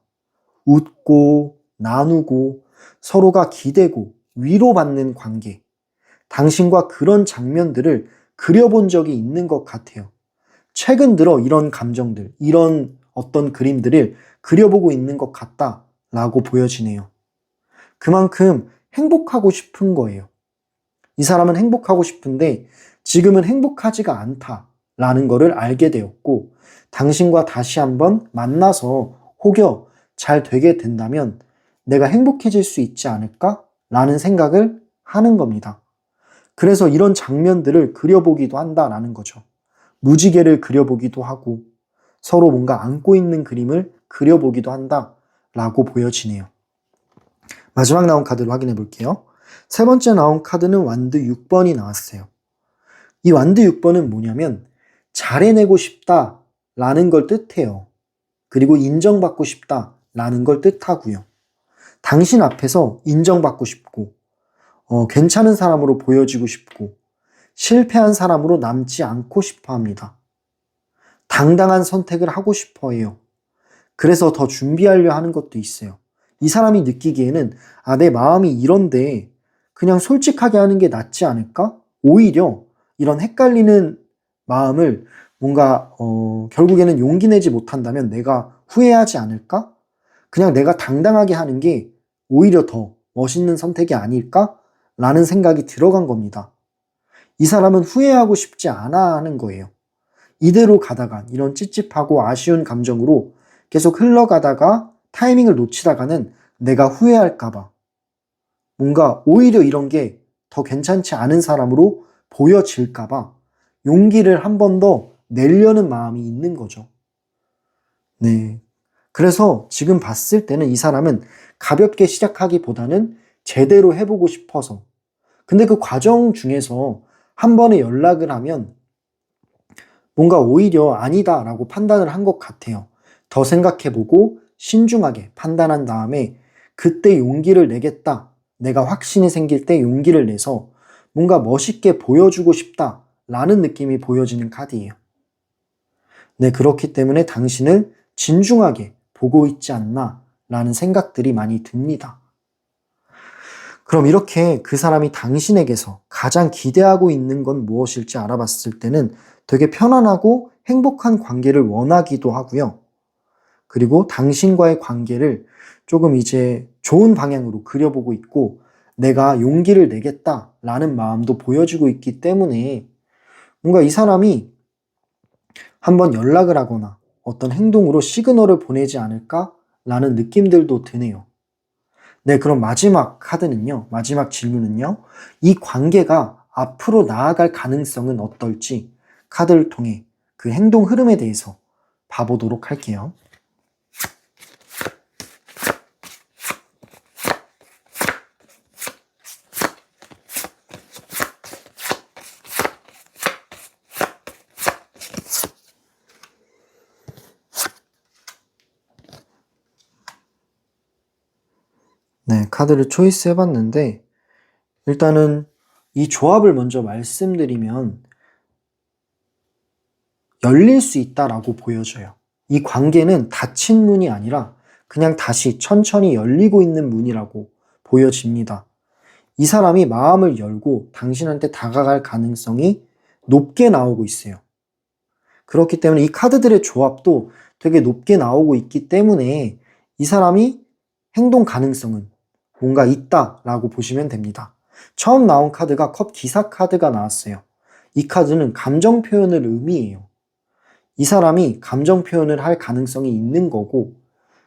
웃고, 나누고, 서로가 기대고, 위로받는 관계. 당신과 그런 장면들을 그려본 적이 있는 것 같아요. 최근 들어 이런 감정들, 이런 어떤 그림들을 그려보고 있는 것 같다 라고 보여지네요. 그만큼 행복하고 싶은 거예요. 이 사람은 행복하고 싶은데 지금은 행복하지가 않다라는 거를 알게 되었고, 당신과 다시 한번 만나서 혹여 잘 되게 된다면 내가 행복해질 수 있지 않을까라는 생각을 하는 겁니다. 그래서 이런 장면들을 그려보기도 한다라는 거죠. 무지개를 그려보기도 하고 서로 뭔가 안고 있는 그림을 그려보기도 한다라고 보여지네요. 마지막 나온 카드를 확인해 볼게요. 세 번째 나온 카드는 완드 6번이 나왔어요. 이 완드 6번은 뭐냐면 잘해내고 싶다라는 걸 뜻해요. 그리고 인정받고 싶다라는 걸 뜻하고요. 당신 앞에서 인정받고 싶고 괜찮은 사람으로 보여지고 싶고 실패한 사람으로 남지 않고 싶어 합니다. 당당한 선택을 하고 싶어 해요. 그래서 더 준비하려 하는 것도 있어요. 이 사람이 느끼기에는 내 마음이 이런데 그냥 솔직하게 하는 게 낫지 않을까? 오히려 이런 헷갈리는 마음을 뭔가 결국에는 용기 내지 못한다면 내가 후회하지 않을까? 그냥 내가 당당하게 하는 게 오히려 더 멋있는 선택이 아닐까? 라는 생각이 들어간 겁니다. 이 사람은 후회하고 싶지 않아 하는 거예요. 이대로 가다가 이런 찝찝하고 아쉬운 감정으로 계속 흘러가다가 타이밍을 놓치다가는 내가 후회할까봐 뭔가 오히려 이런 게 더 괜찮지 않은 사람으로 보여질까봐 용기를 한 번 더 내려는 마음이 있는 거죠. 네. 그래서 지금 봤을 때는 이 사람은 가볍게 시작하기보다는 제대로 해보고 싶어서, 근데 그 과정 중에서 한 번에 연락을 하면 뭔가 오히려 아니다라고 판단을 한 것 같아요. 더 생각해보고 신중하게 판단한 다음에 그때 용기를 내겠다. 내가 확신이 생길 때 용기를 내서 뭔가 멋있게 보여주고 싶다라는 느낌이 보여지는 카드예요. 네, 그렇기 때문에 당신을 진중하게 보고 있지 않나라는 생각들이 많이 듭니다. 그럼 이렇게 그 사람이 당신에게서 가장 기대하고 있는 건 무엇일지 알아봤을 때는 되게 편안하고 행복한 관계를 원하기도 하고요. 그리고 당신과의 관계를 조금 이제 좋은 방향으로 그려보고 있고 내가 용기를 내겠다라는 마음도 보여주고 있기 때문에 뭔가 이 사람이 한번 연락을 하거나 어떤 행동으로 시그널을 보내지 않을까라는 느낌들도 드네요. 네, 그럼 마지막 카드는요, 마지막 질문은요, 이 관계가 앞으로 나아갈 가능성은 어떨지 카드를 통해 그 행동 흐름에 대해서 봐보도록 할게요. 네, 카드를 초이스 해봤는데 일단은 이 조합을 먼저 말씀드리면 열릴 수 있다라고 보여져요. 이 관계는 닫힌 문이 아니라 그냥 다시 천천히 열리고 있는 문이라고 보여집니다. 이 사람이 마음을 열고 당신한테 다가갈 가능성이 높게 나오고 있어요. 그렇기 때문에 이 카드들의 조합도 되게 높게 나오고 있기 때문에 이 사람이 행동 가능성은 뭔가 있다라고 보시면 됩니다. 처음 나온 카드가 컵 기사 카드가 나왔어요. 이 카드는 감정 표현을 의미해요. 이 사람이 감정 표현을 할 가능성이 있는 거고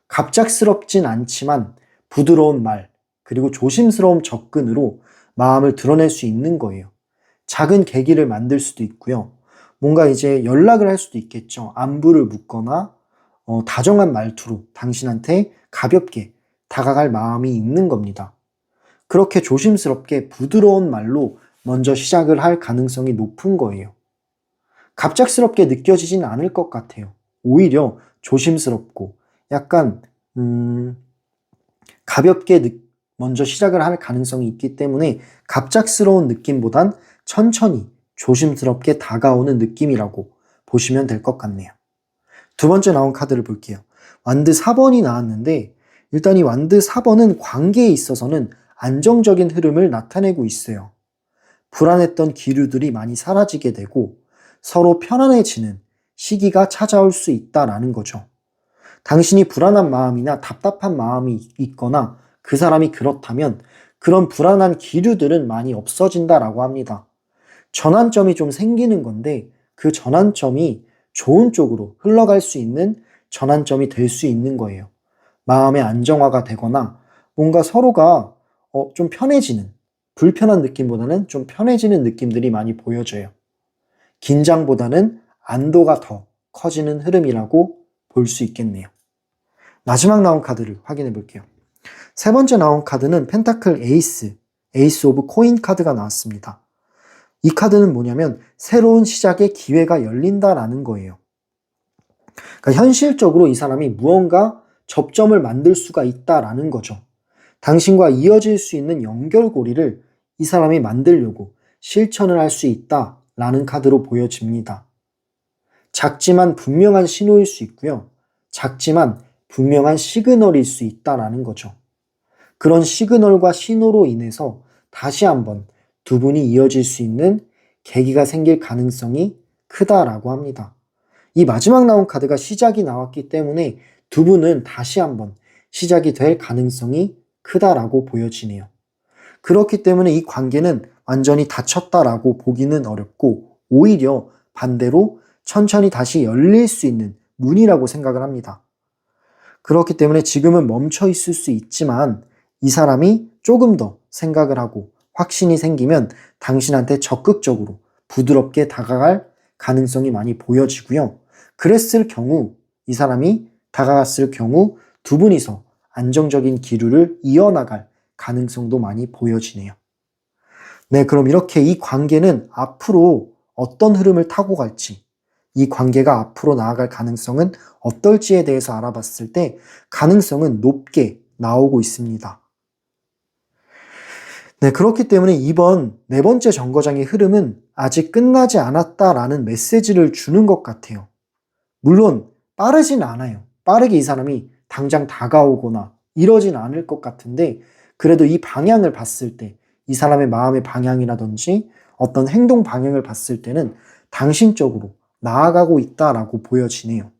갑작스럽진 않지만 부드러운 말 그리고 조심스러운 접근으로 마음을 드러낼 수 있는 거예요. 작은 계기를 만들 수도 있고요. 뭔가 이제 연락을 할 수도 있겠죠. 안부를 묻거나 다정한 말투로 당신한테 가볍게 다가갈 마음이 있는 겁니다. 그렇게 조심스럽게 부드러운 말로 먼저 시작을 할 가능성이 높은 거예요. 갑작스럽게 느껴지진 않을 것 같아요. 오히려 조심스럽고 약간 가볍게 먼저 시작을 할 가능성이 있기 때문에 갑작스러운 느낌보단 천천히 조심스럽게 다가오는 느낌이라고 보시면 될 것 같네요. 두 번째 나온 카드를 볼게요. 완드 4번이 나왔는데 일단 이 완드 4번은 관계에 있어서는 안정적인 흐름을 나타내고 있어요. 불안했던 기류들이 많이 사라지게 되고 서로 편안해지는 시기가 찾아올 수 있다라는 거죠. 당신이 불안한 마음이나 답답한 마음이 있거나 그 사람이 그렇다면 그런 불안한 기류들은 많이 없어진다라고 합니다. 전환점이 좀 생기는 건데 그 전환점이 좋은 쪽으로 흘러갈 수 있는 전환점이 될 수 있는 거예요. 마음의 안정화가 되거나 뭔가 서로가 좀 편해지는, 불편한 느낌보다는 좀 편해지는 느낌들이 많이 보여져요. 긴장보다는 안도가 더 커지는 흐름이라고 볼 수 있겠네요. 마지막 나온 카드를 확인해 볼게요. 세 번째 나온 카드는 펜타클 에이스, 에이스 오브 코인 카드가 나왔습니다. 이 카드는 뭐냐면 새로운 시작의 기회가 열린다라는 거예요. 그러니까 현실적으로 이 사람이 무언가 접점을 만들 수가 있다라는 거죠. 당신과 이어질 수 있는 연결고리를 이 사람이 만들려고 실천을 할 수 있다라는 카드로 보여집니다. 작지만 분명한 신호일 수 있고요. 작지만 분명한 시그널일 수 있다라는 거죠. 그런 시그널과 신호로 인해서 다시 한번 두 분이 이어질 수 있는 계기가 생길 가능성이 크다라고 합니다. 이 마지막 나온 카드가 시작이 나왔기 때문에 두 분은 다시 한번 시작이 될 가능성이 크다라고 보여지네요. 그렇기 때문에 이 관계는 완전히 닫혔다라고 보기는 어렵고 오히려 반대로 천천히 다시 열릴 수 있는 문이라고 생각을 합니다. 그렇기 때문에 지금은 멈춰 있을 수 있지만 이 사람이 조금 더 생각을 하고 확신이 생기면 당신한테 적극적으로 부드럽게 다가갈 가능성이 많이 보여지고요. 그랬을 경우, 이 사람이 다가갔을 경우 두 분이서 안정적인 기류를 이어나갈 가능성도 많이 보여지네요. 네, 그럼 이렇게 이 관계는 앞으로 어떤 흐름을 타고 갈지, 이 관계가 앞으로 나아갈 가능성은 어떨지에 대해서 알아봤을 때 가능성은 높게 나오고 있습니다. 네, 그렇기 때문에 이번 네 번째 정거장의 흐름은 아직 끝나지 않았다라는 메시지를 주는 것 같아요. 물론 빠르진 않아요. 빠르게 이 사람이 당장 다가오거나 이러진 않을 것 같은데 그래도 이 방향을 봤을 때 이 사람의 마음의 방향이라든지 어떤 행동 방향을 봤을 때는 당신 쪽으로 나아가고 있다라고 보여지네요.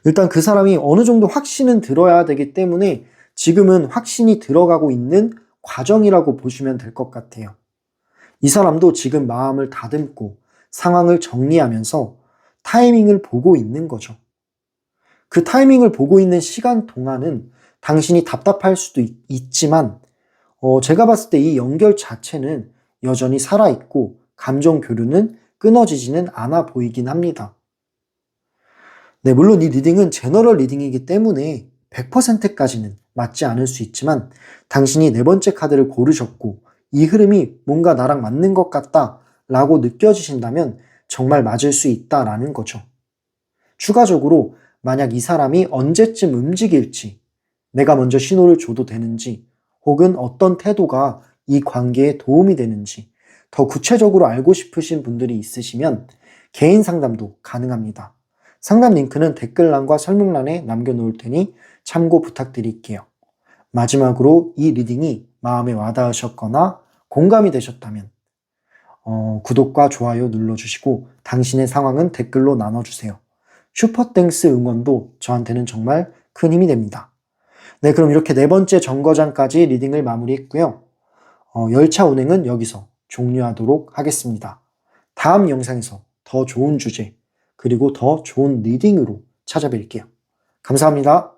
일단 그 사람이 어느 정도 확신은 들어야 되기 때문에 지금은 확신이 들어가고 있는 과정이라고 보시면 될 것 같아요. 이 사람도 지금 마음을 다듬고 상황을 정리하면서 타이밍을 보고 있는 거죠. 그 타이밍을 보고 있는 시간 동안은 당신이 답답할 수도 있지만 제가 봤을 때 이 연결 자체는 여전히 살아있고 감정 교류는 끊어지지는 않아 보이긴 합니다. 네, 물론 이 리딩은 제너럴 리딩이기 때문에 100%까지는 맞지 않을 수 있지만 당신이 네 번째 카드를 고르셨고 이 흐름이 뭔가 나랑 맞는 것 같다 라고 느껴지신다면 정말 맞을 수 있다라는 거죠. 추가적으로 만약 이 사람이 언제쯤 움직일지, 내가 먼저 신호를 줘도 되는지, 혹은 어떤 태도가 이 관계에 도움이 되는지 더 구체적으로 알고 싶으신 분들이 있으시면 개인 상담도 가능합니다. 상담 링크는 댓글란과 설명란에 남겨놓을 테니 참고 부탁드릴게요. 마지막으로 이 리딩이 마음에 와닿으셨거나 공감이 되셨다면 구독과 좋아요 눌러주시고 당신의 상황은 댓글로 나눠주세요. 슈퍼땡스 응원도 저한테는 정말 큰 힘이 됩니다. 네, 그럼 이렇게 네 번째 정거장까지 리딩을 마무리했고요. 열차 운행은 여기서 종료하도록 하겠습니다. 다음 영상에서 더 좋은 주제, 그리고 더 좋은 리딩으로 찾아뵐게요. 감사합니다.